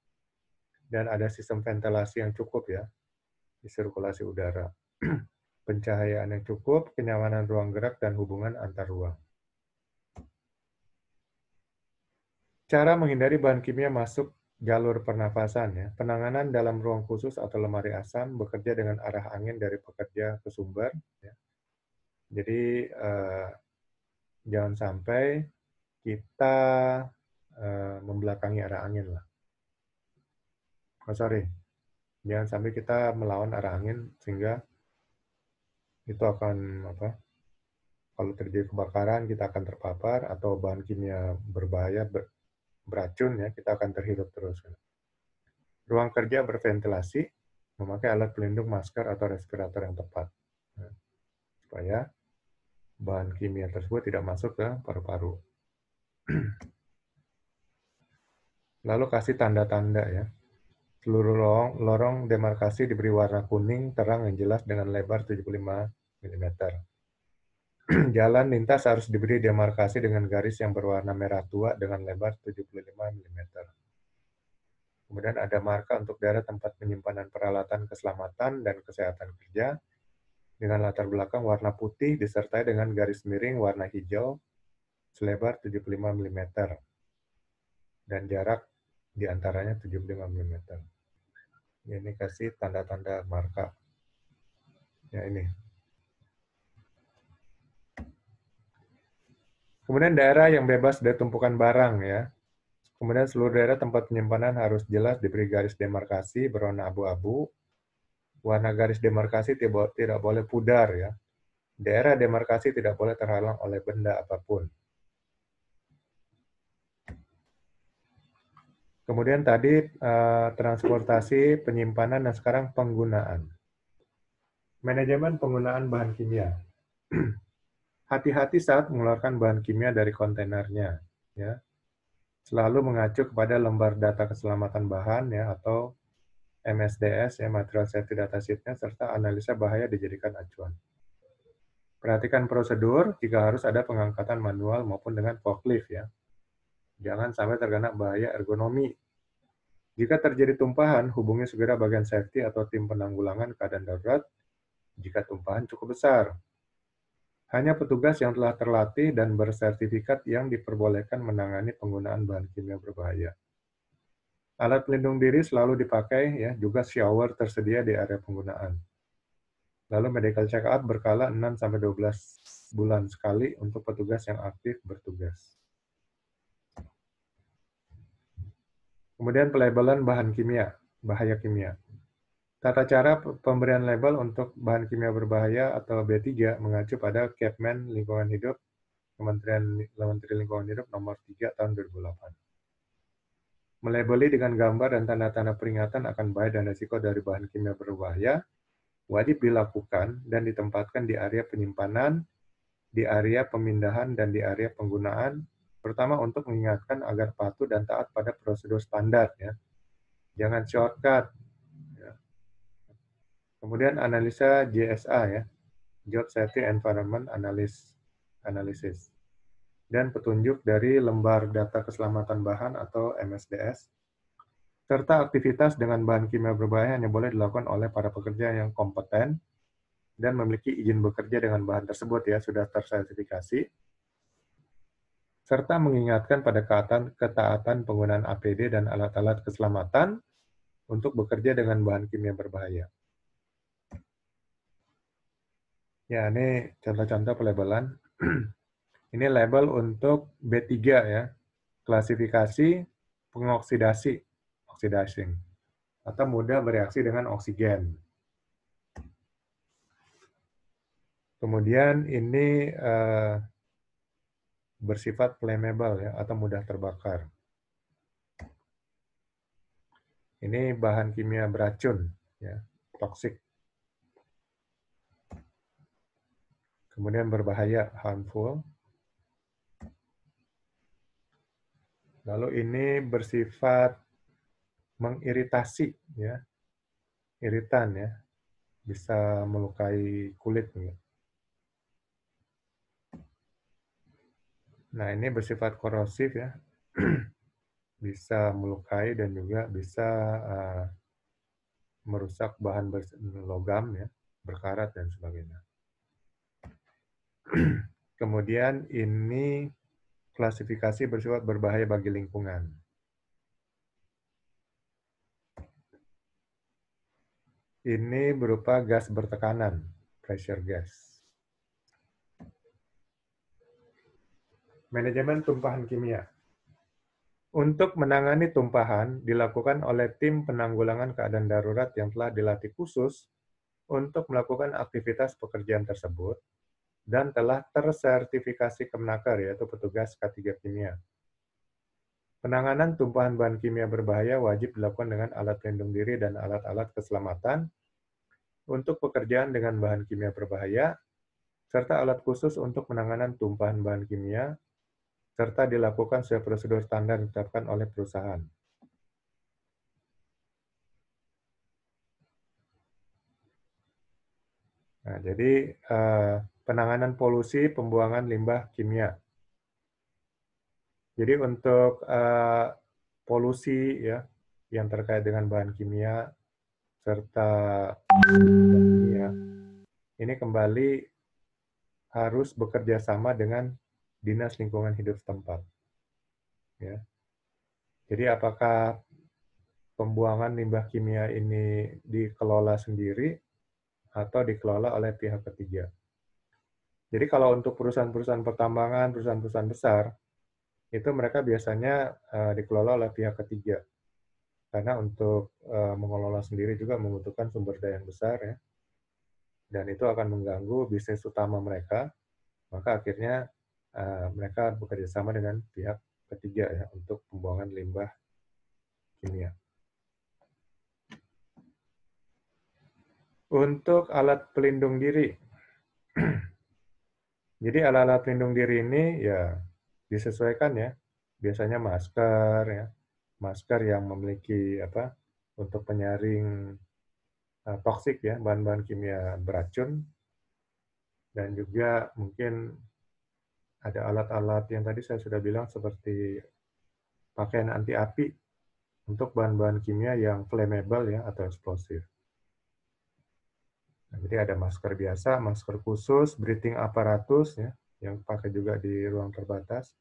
dan ada sistem ventilasi yang cukup ya, di sirkulasi udara. Pencahayaan yang cukup, kenyamanan ruang gerak, dan hubungan antar ruang. Cara menghindari bahan kimia masuk jalur pernafasan ya. Penanganan dalam ruang khusus atau lemari asam bekerja dengan arah angin dari pekerja ke sumber. Ya. Jadi jangan sampai kita membelakangi arah angin lah. Oh sorry, jangan sampai kita melawan arah angin sehingga itu akan kalau terjadi kebakaran kita akan terpapar atau bahan kimia berbahaya beracun ya kita akan terhirup terus. Ruang kerja berventilasi, memakai alat pelindung masker atau respirator yang tepat supaya bahan kimia tersebut tidak masuk ke paru-paru. Lalu kasih tanda-tanda ya. Seluruh lorong demarkasi diberi warna kuning terang yang jelas dengan lebar 75 mm. Jalan lintas harus diberi demarkasi dengan garis yang berwarna merah tua dengan lebar 75 mm. Kemudian ada marka untuk daerah tempat penyimpanan peralatan keselamatan dan kesehatan kerja dengan latar belakang warna putih disertai dengan garis miring warna hijau selebar 75 mm. Dan jarak di antaranya 75 mm. Ini kasih tanda-tanda marka. Ya ini. Kemudian daerah yang bebas dari tumpukan barang ya. Kemudian seluruh daerah tempat penyimpanan harus jelas diberi garis demarkasi berwarna abu-abu. Warna garis demarkasi tidak boleh pudar ya. Daerah demarkasi tidak boleh terhalang oleh benda apapun. Kemudian tadi transportasi, penyimpanan, dan sekarang penggunaan. Manajemen penggunaan bahan kimia. Hati-hati saat mengeluarkan bahan kimia dari kontainernya. Ya. Selalu mengacu kepada lembar data keselamatan bahan ya atau MSDS ya, Material Safety Data Sheet-nya, serta analisa bahaya dijadikan acuan. Perhatikan prosedur jika harus ada pengangkatan manual maupun dengan forklift ya. Jangan sampai terkena bahaya ergonomi. Jika terjadi tumpahan, hubungi segera bagian safety atau tim penanggulangan keadaan darurat jika tumpahan cukup besar. Hanya petugas yang telah terlatih dan bersertifikat yang diperbolehkan menangani penggunaan bahan kimia berbahaya. Alat pelindung diri selalu dipakai, ya, juga shower tersedia di area penggunaan. Lalu medical check-up berkala 6-12 bulan sekali untuk petugas yang aktif bertugas. Kemudian pelabelan bahan kimia, bahaya kimia. Tata cara pemberian label untuk bahan kimia berbahaya atau B3 mengacu pada Kepmen Lingkungan Hidup, Menteri Lingkungan Hidup nomor 3 tahun 2008. Melabeli dengan gambar dan tanda-tanda peringatan akan bahaya dan risiko dari bahan kimia berbahaya wajib dilakukan dan ditempatkan di area penyimpanan, di area pemindahan, dan di area penggunaan, pertama untuk mengingatkan agar patuh dan taat pada prosedur standar. Ya. Jangan shortcut. Ya. Kemudian analisa JSA, ya, Job Safety Environment Analysis, dan petunjuk dari lembar data keselamatan bahan atau MSDS, serta aktivitas dengan bahan kimia berbahaya hanya boleh dilakukan oleh para pekerja yang kompeten dan memiliki izin bekerja dengan bahan tersebut ya sudah tersertifikasi, serta mengingatkan pada ketaatan penggunaan APD dan alat-alat keselamatan untuk bekerja dengan bahan kimia berbahaya. Ya, ini contoh-contoh pelabelan. Ini label untuk B3 ya, klasifikasi pengoksidasi, oxidizing, atau mudah bereaksi dengan oksigen. Kemudian ini bersifat flammable ya, atau mudah terbakar. Ini bahan kimia beracun, ya, toksik. Kemudian berbahaya, harmful. Lalu ini bersifat mengiritasi, ya, iritan ya, bisa melukai kulit. Ya. Nah ini bersifat korosif ya, bisa melukai dan juga bisa merusak bahan logam ya, berkarat dan sebagainya. Kemudian ini klasifikasi bersifat berbahaya bagi lingkungan. Ini berupa gas bertekanan, pressure gas. Manajemen tumpahan kimia. Untuk menangani tumpahan dilakukan oleh tim penanggulangan keadaan darurat yang telah dilatih khusus untuk melakukan aktivitas pekerjaan tersebut dan telah tersertifikasi Kemnaker, yaitu petugas K3 Kimia. Penanganan tumpahan bahan kimia berbahaya wajib dilakukan dengan alat pelindung diri dan alat-alat keselamatan untuk pekerjaan dengan bahan kimia berbahaya, serta alat khusus untuk penanganan tumpahan bahan kimia, serta dilakukan sesuai prosedur standar yang ditetapkan oleh perusahaan. Nah, jadi penanganan polusi pembuangan limbah kimia. Jadi untuk polusi ya yang terkait dengan bahan kimia serta kimia ini kembali harus bekerja sama dengan Dinas Lingkungan Hidup setempat. Ya. Jadi apakah pembuangan limbah kimia ini dikelola sendiri atau dikelola oleh pihak ketiga. Jadi kalau untuk perusahaan-perusahaan pertambangan, perusahaan-perusahaan besar, itu mereka biasanya dikelola oleh pihak ketiga. Karena untuk mengelola sendiri juga membutuhkan sumber daya yang besar ya. Dan itu akan mengganggu bisnis utama mereka, maka akhirnya mereka bekerja sama dengan pihak ketiga ya untuk pembuangan limbah kimia. Untuk alat pelindung diri, jadi alat-alat pelindung diri ini ya disesuaikan ya, biasanya masker ya, masker yang memiliki untuk penyaring toksik ya, bahan-bahan kimia beracun, dan juga mungkin ada alat-alat yang tadi saya sudah bilang seperti pakaian anti api untuk bahan-bahan kimia yang flammable ya atau eksplosif. Nah, jadi ada masker biasa, masker khusus, breathing apparatus ya, yang pakai juga di ruang terbatas,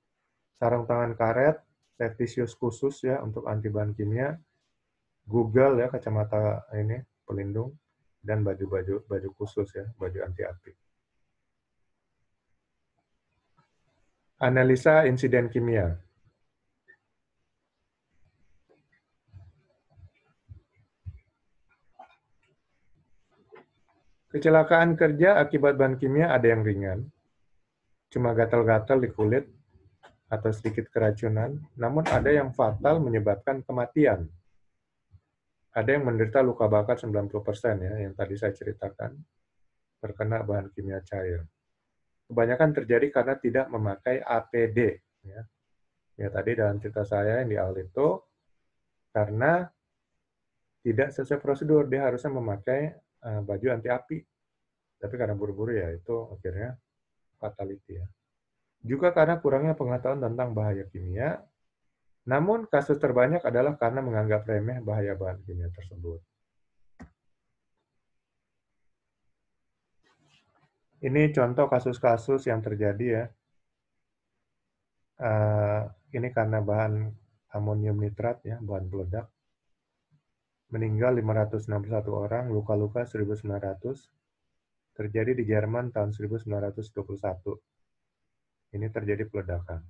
sarung tangan karet, safety shoes khusus ya untuk anti bahan kimia, Google ya kacamata ini pelindung, dan baju khusus ya, baju anti api. Analisa insiden kimia. Kecelakaan kerja akibat bahan kimia ada yang ringan, cuma gatal-gatal di kulit atau sedikit keracunan, namun ada yang fatal menyebabkan kematian. Ada yang menderita luka bakar 90% ya, yang tadi saya ceritakan, terkena bahan kimia cair. Kebanyakan terjadi karena tidak memakai APD. Ya, ya tadi dalam cerita saya yang di awal itu, karena tidak sesuai prosedur, dia harusnya memakai baju anti api. Tapi karena buru-buru ya, itu akhirnya fatality ya. Juga karena kurangnya pengetahuan tentang bahaya kimia, namun kasus terbanyak adalah karena menganggap remeh bahaya bahan kimia tersebut. Ini contoh kasus-kasus yang terjadi ya. Ini karena bahan amonium nitrat ya, bahan peledak. Meninggal 561 orang, luka-luka 1.900. Terjadi di Jerman tahun 1921. Ini terjadi peledakan.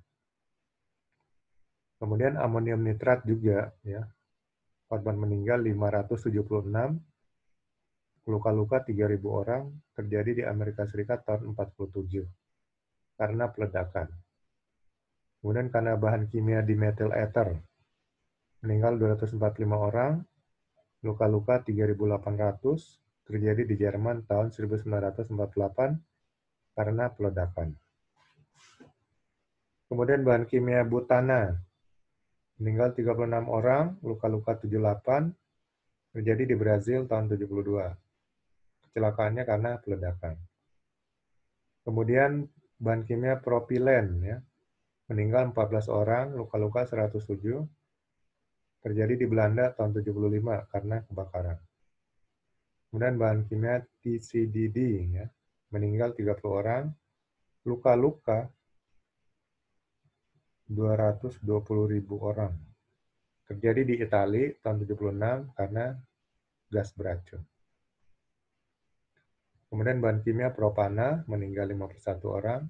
Kemudian amonium nitrat juga ya. Korban meninggal 576, luka-luka 3.000 orang, terjadi di Amerika Serikat tahun 47 karena peledakan. Kemudian karena bahan kimia dimethyl ether, meninggal 245 orang, luka-luka 3.800, terjadi di Jerman tahun 1948 karena peledakan. Kemudian bahan kimia butana, meninggal 36 orang, luka-luka 78, terjadi di Brazil tahun 72. Kecelakaannya karena peledakan. Kemudian bahan kimia propilen, ya, meninggal 14 orang, luka-luka 107, terjadi di Belanda tahun 75 karena kebakaran. Kemudian bahan kimia TCDD, ya, meninggal 30 orang, luka-luka 220.000 orang. Terjadi di Italia tahun 76 karena gas beracun. Kemudian bahan kimia propana meninggal 51 orang,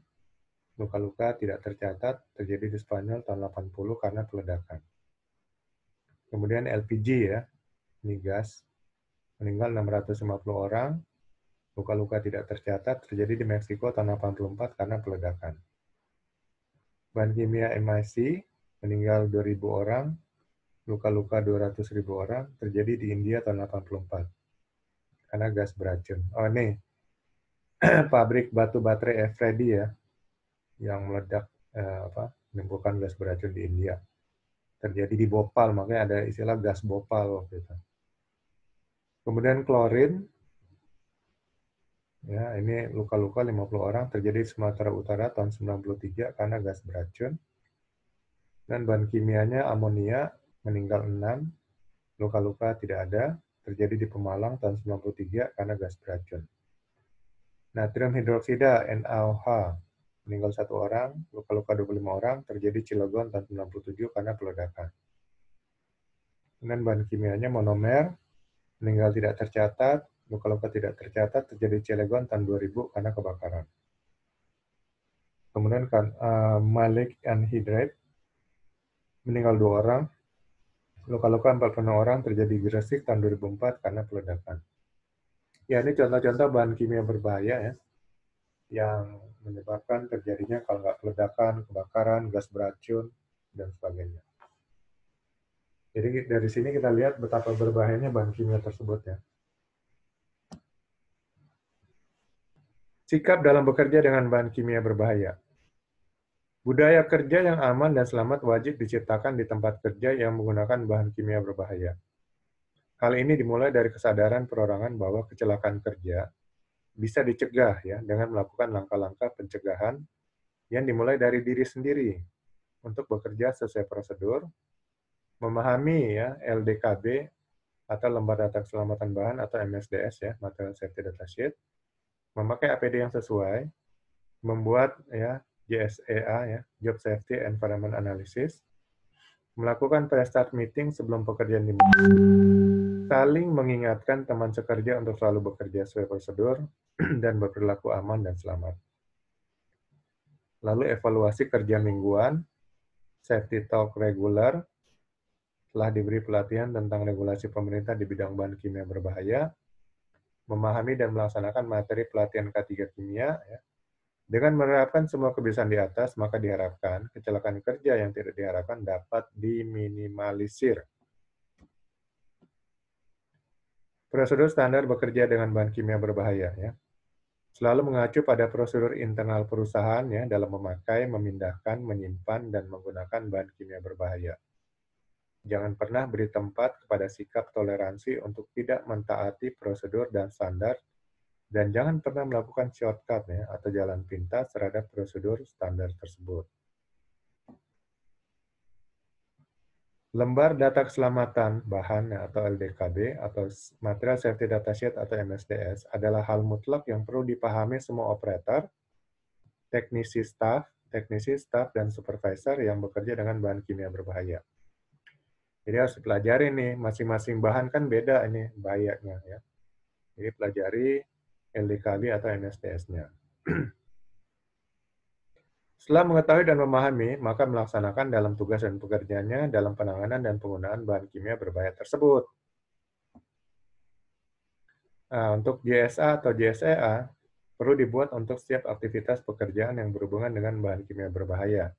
luka-luka tidak tercatat terjadi di Spanyol tahun 80 karena peledakan. Kemudian LPG ya, ini gas, meninggal 650 orang, luka-luka tidak tercatat terjadi di Meksiko tahun 84 karena peledakan. Bahan kimia MIC, meninggal 2.000 orang, luka-luka 200.000 orang, terjadi di India tahun 84 karena gas beracun. Oh nih, pabrik batu baterai Freddy ya, yang meledak menimbulkan gas beracun di India. Terjadi di Bhopal, makanya ada istilah gas Bhopal waktu itu. Kemudian klorin, ya ini luka-luka 50 orang terjadi di Sumatera Utara tahun 93 karena gas beracun. Dan bahan kimianya amonia, meninggal 6, luka-luka tidak ada, terjadi di Pemalang tahun 93 karena gas beracun. Natrium hidroksida NaOH, meninggal 1 orang, luka-luka 25 orang, terjadi Cilegon tahun 97 karena peledakan. Kemudian bahan kimianya monomer, meninggal tidak tercatat, luka-luka tidak tercatat, terjadi Cilegon tahun 2000 karena kebakaran. Kemudian malic anhydride, meninggal 2 orang, luka-luka 46 orang, terjadi Gresik tahun 2004 karena peledakan. Ya, ini contoh-contoh bahan kimia berbahaya ya, yang menyebabkan terjadinya kalau nggak peledakan, kebakaran, gas beracun, dan sebagainya. Jadi dari sini kita lihat betapa berbahayanya bahan kimia tersebut ya. Sikap dalam bekerja dengan bahan kimia berbahaya. Budaya kerja yang aman dan selamat wajib diciptakan di tempat kerja yang menggunakan bahan kimia berbahaya. Hal ini dimulai dari kesadaran perorangan bahwa kecelakaan kerja bisa dicegah ya dengan melakukan langkah-langkah pencegahan yang dimulai dari diri sendiri untuk bekerja sesuai prosedur, memahami ya LDKB atau Lembar Data Keselamatan Bahan atau MSDS ya, Material Safety Data Sheet, memakai APD yang sesuai, membuat ya JSEA ya, Job Safety Environment Analysis, melakukan pre-start meeting sebelum pekerjaan dimulai, saling mengingatkan teman sekerja untuk selalu bekerja sesuai prosedur dan berperilaku aman dan selamat. Lalu evaluasi kerja mingguan, safety talk regular, telah diberi pelatihan tentang regulasi pemerintah di bidang bahan kimia berbahaya, memahami dan melaksanakan materi pelatihan K3 kimia, ya. Dengan menerapkan semua kebiasaan di atas, maka diharapkan kecelakaan kerja yang tidak diharapkan dapat diminimalisir. Prosedur standar bekerja dengan bahan kimia berbahaya. Ya. Selalu mengacu pada prosedur internal perusahaan ya, dalam memakai, memindahkan, menyimpan, dan menggunakan bahan kimia berbahaya. Jangan pernah beri tempat kepada sikap toleransi untuk tidak mentaati prosedur dan standar, dan jangan pernah melakukan shortcut ya, atau jalan pintas terhadap prosedur standar tersebut. Lembar data keselamatan bahan atau LDKB atau Material Safety Data Sheet atau MSDS adalah hal mutlak yang perlu dipahami semua operator, teknisi staff, dan supervisor yang bekerja dengan bahan kimia berbahaya. Jadi harus dipelajari nih, masing-masing bahan kan beda ini bahayanya ya. Jadi pelajari LDKB atau MSDS-nya. Setelah mengetahui dan memahami, maka melaksanakan dalam tugas dan pekerjaannya dalam penanganan dan penggunaan bahan kimia berbahaya tersebut. Nah, untuk JSA atau JSEA perlu dibuat untuk setiap aktivitas pekerjaan yang berhubungan dengan bahan kimia berbahaya.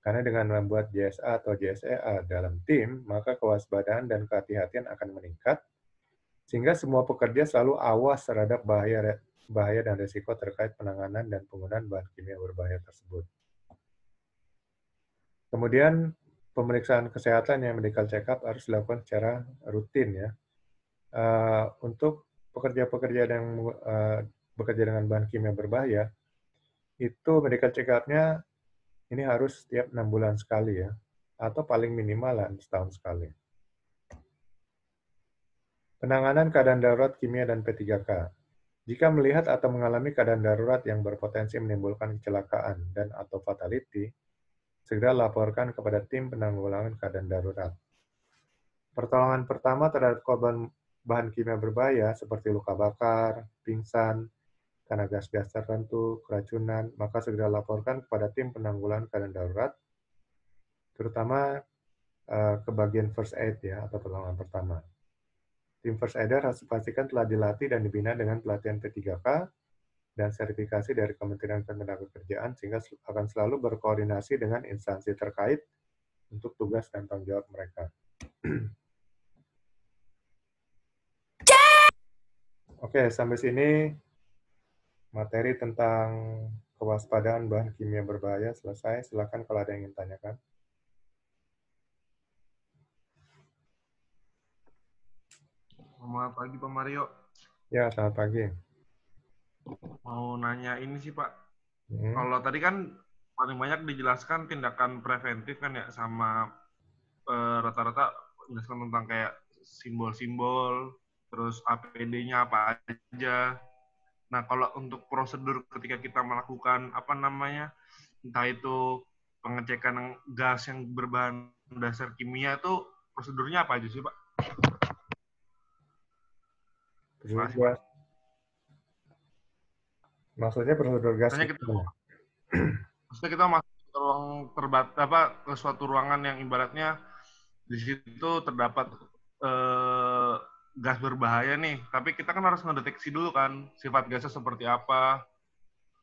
Karena dengan membuat JSA atau JSEA dalam tim, maka kewaspadaan dan kehati-hatian akan meningkat, sehingga semua pekerja selalu awas terhadap bahaya dan risiko terkait penanganan dan penggunaan bahan kimia berbahaya tersebut. Kemudian pemeriksaan kesehatan yang medical check-up harus dilakukan secara rutin ya. Untuk pekerja-pekerja yang bekerja dengan bahan kimia berbahaya, itu medical check-up-nya ini harus setiap 6 bulan sekali ya, atau paling minimal setahun sekali. Penanganan keadaan darurat kimia dan P3K. Jika melihat atau mengalami keadaan darurat yang berpotensi menimbulkan kecelakaan dan atau fatality, segera laporkan kepada tim penanggulangan keadaan darurat. Pertolongan pertama terhadap korban bahan kimia berbahaya seperti luka bakar, pingsan, karena gas-gas tertentu, keracunan, maka segera laporkan kepada tim penanggulangan keadaan darurat, terutama ke bagian first aid ya, atau pertolongan pertama. Tim first aider harus dipastikan telah dilatih dan dibina dengan pelatihan P3K dan sertifikasi dari Kementerian Ketenagakerjaan sehingga akan selalu berkoordinasi dengan instansi terkait untuk tugas dan tanggung jawab mereka. Oke, sampai sini materi tentang kewaspadaan bahan kimia berbahaya selesai. Silakan kalau ada yang ingin tanyakan. Selamat pagi Pak Mario. Ya, selamat pagi. Mau nanya ini sih Pak. Hmm. Kalau tadi kan paling banyak dijelaskan tindakan preventif kan ya, sama rata-rata menjelaskan tentang kayak simbol-simbol, terus APD-nya apa aja. Nah, kalau untuk prosedur ketika kita melakukan entah itu pengecekan gas yang berbahan dasar kimia itu prosedurnya apa aja sih Pak? Prosedur Makasih Pak. gas. Maksudnya prosedur gas Misalnya itu kita gimana? Maksudnya kita masuk ke ruang ke suatu ruangan yang ibaratnya di situ terdapat eh, gas berbahaya nih, tapi kita kan harus mendeteksi dulu kan sifat gasnya seperti apa,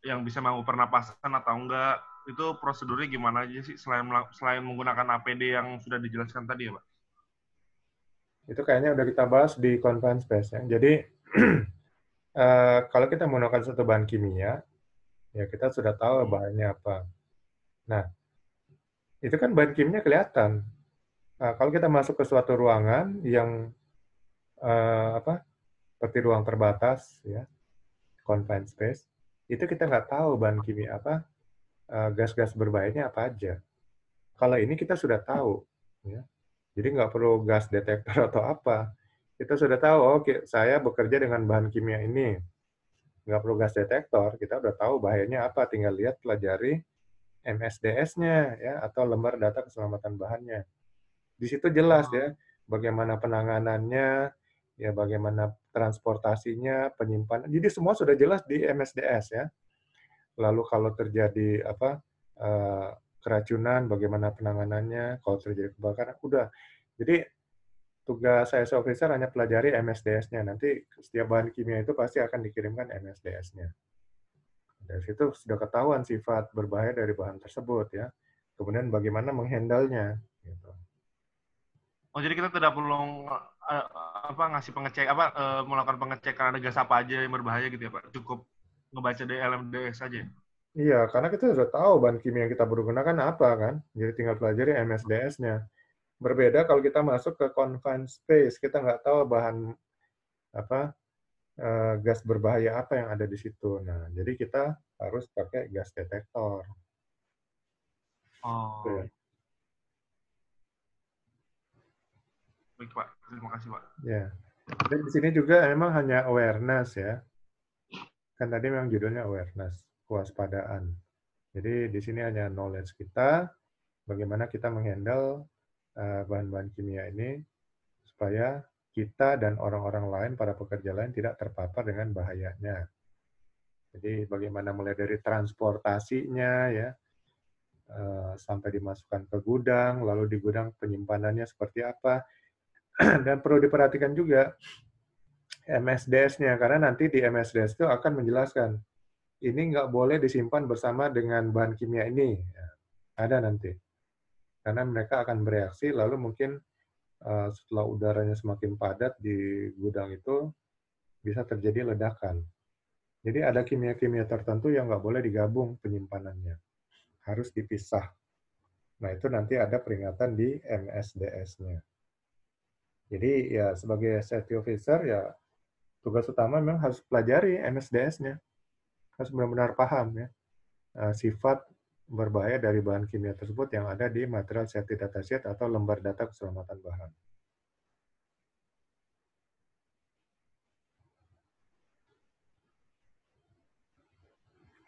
yang bisa mengganggu pernapasan atau enggak. Itu prosedurnya gimana aja sih selain menggunakan APD yang sudah dijelaskan tadi ya Pak? Itu kayaknya udah kita bahas di conference pers ya. Jadi kalau kita menggunakan satu bahan kimia, ya kita sudah tahu bahannya apa. Nah, itu kan bahan kimia kelihatan. Nah, kalau kita masuk ke suatu ruangan yang seperti ruang terbatas, ya, confined space, itu kita nggak tahu bahan kimia apa, gas-gas berbahayanya apa aja. Kalau ini kita sudah tahu, ya. Jadi nggak perlu gas detektor atau apa. Kita sudah tahu, oke, saya bekerja dengan bahan kimia ini. Nggak perlu gas detektor, kita udah tahu bahayanya apa. Tinggal lihat, pelajari MSDS-nya, ya, atau lembar data keselamatan bahannya. Di situ jelas ya, bagaimana penanganannya, ya bagaimana transportasinya, penyimpanan. Jadi semua sudah jelas di MSDS ya. Lalu kalau terjadi keracunan, bagaimana penanganannya, kalau terjadi kebakaran, udah. Jadi tugas ISO officer hanya pelajari MSDS-nya. Nanti setiap bahan kimia itu pasti akan dikirimkan MSDS-nya. Dari situ sudah ketahuan sifat berbahaya dari bahan tersebut ya. Kemudian bagaimana menghandle-nya. Gitu. Oh, jadi kita tidak perlu melakukan pengecekan ada gas apa aja yang berbahaya gitu ya Pak? Cukup ngebaca dari LMDS saja. Iya, karena kita sudah tahu bahan kimia yang kita gunakan apa kan. Jadi tinggal pelajari MSDS-nya. Berbeda kalau kita masuk ke confined space, kita nggak tahu bahan apa gas berbahaya apa yang ada di situ. Nah, jadi kita harus pakai gas detektor. Gitu Oh, ya. baik Pak. Terima kasih Pak. Ya. Dan di sini juga memang hanya awareness ya. Kan tadi memang judulnya awareness, kewaspadaan. Jadi di sini hanya knowledge kita, bagaimana kita menghandle bahan-bahan kimia ini supaya kita dan orang-orang lain, para pekerja lain tidak terpapar dengan bahayanya. Jadi bagaimana mulai dari transportasinya ya, sampai dimasukkan ke gudang, lalu di gudang penyimpanannya seperti apa, dan perlu diperhatikan juga MSDS-nya, karena nanti di MSDS itu akan menjelaskan, ini nggak boleh disimpan bersama dengan bahan kimia ini. Ya, ada nanti. Karena mereka akan bereaksi, lalu mungkin setelah udaranya semakin padat di gudang itu, bisa terjadi ledakan. Jadi ada kimia-kimia tertentu yang nggak boleh digabung penyimpanannya. Harus dipisah. Nah, itu nanti ada peringatan di MSDS-nya. Jadi ya sebagai safety officer ya tugas utama memang harus pelajari MSDS-nya. Harus benar-benar paham ya sifat berbahaya dari bahan kimia tersebut yang ada di material safety datasheet atau lembar data keselamatan bahan.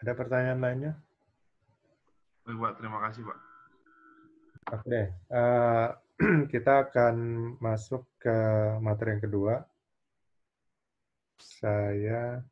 Ada pertanyaan lainnya? Baik Pak, terima kasih Pak. Oke, kita akan masuk ke materi yang kedua. Saya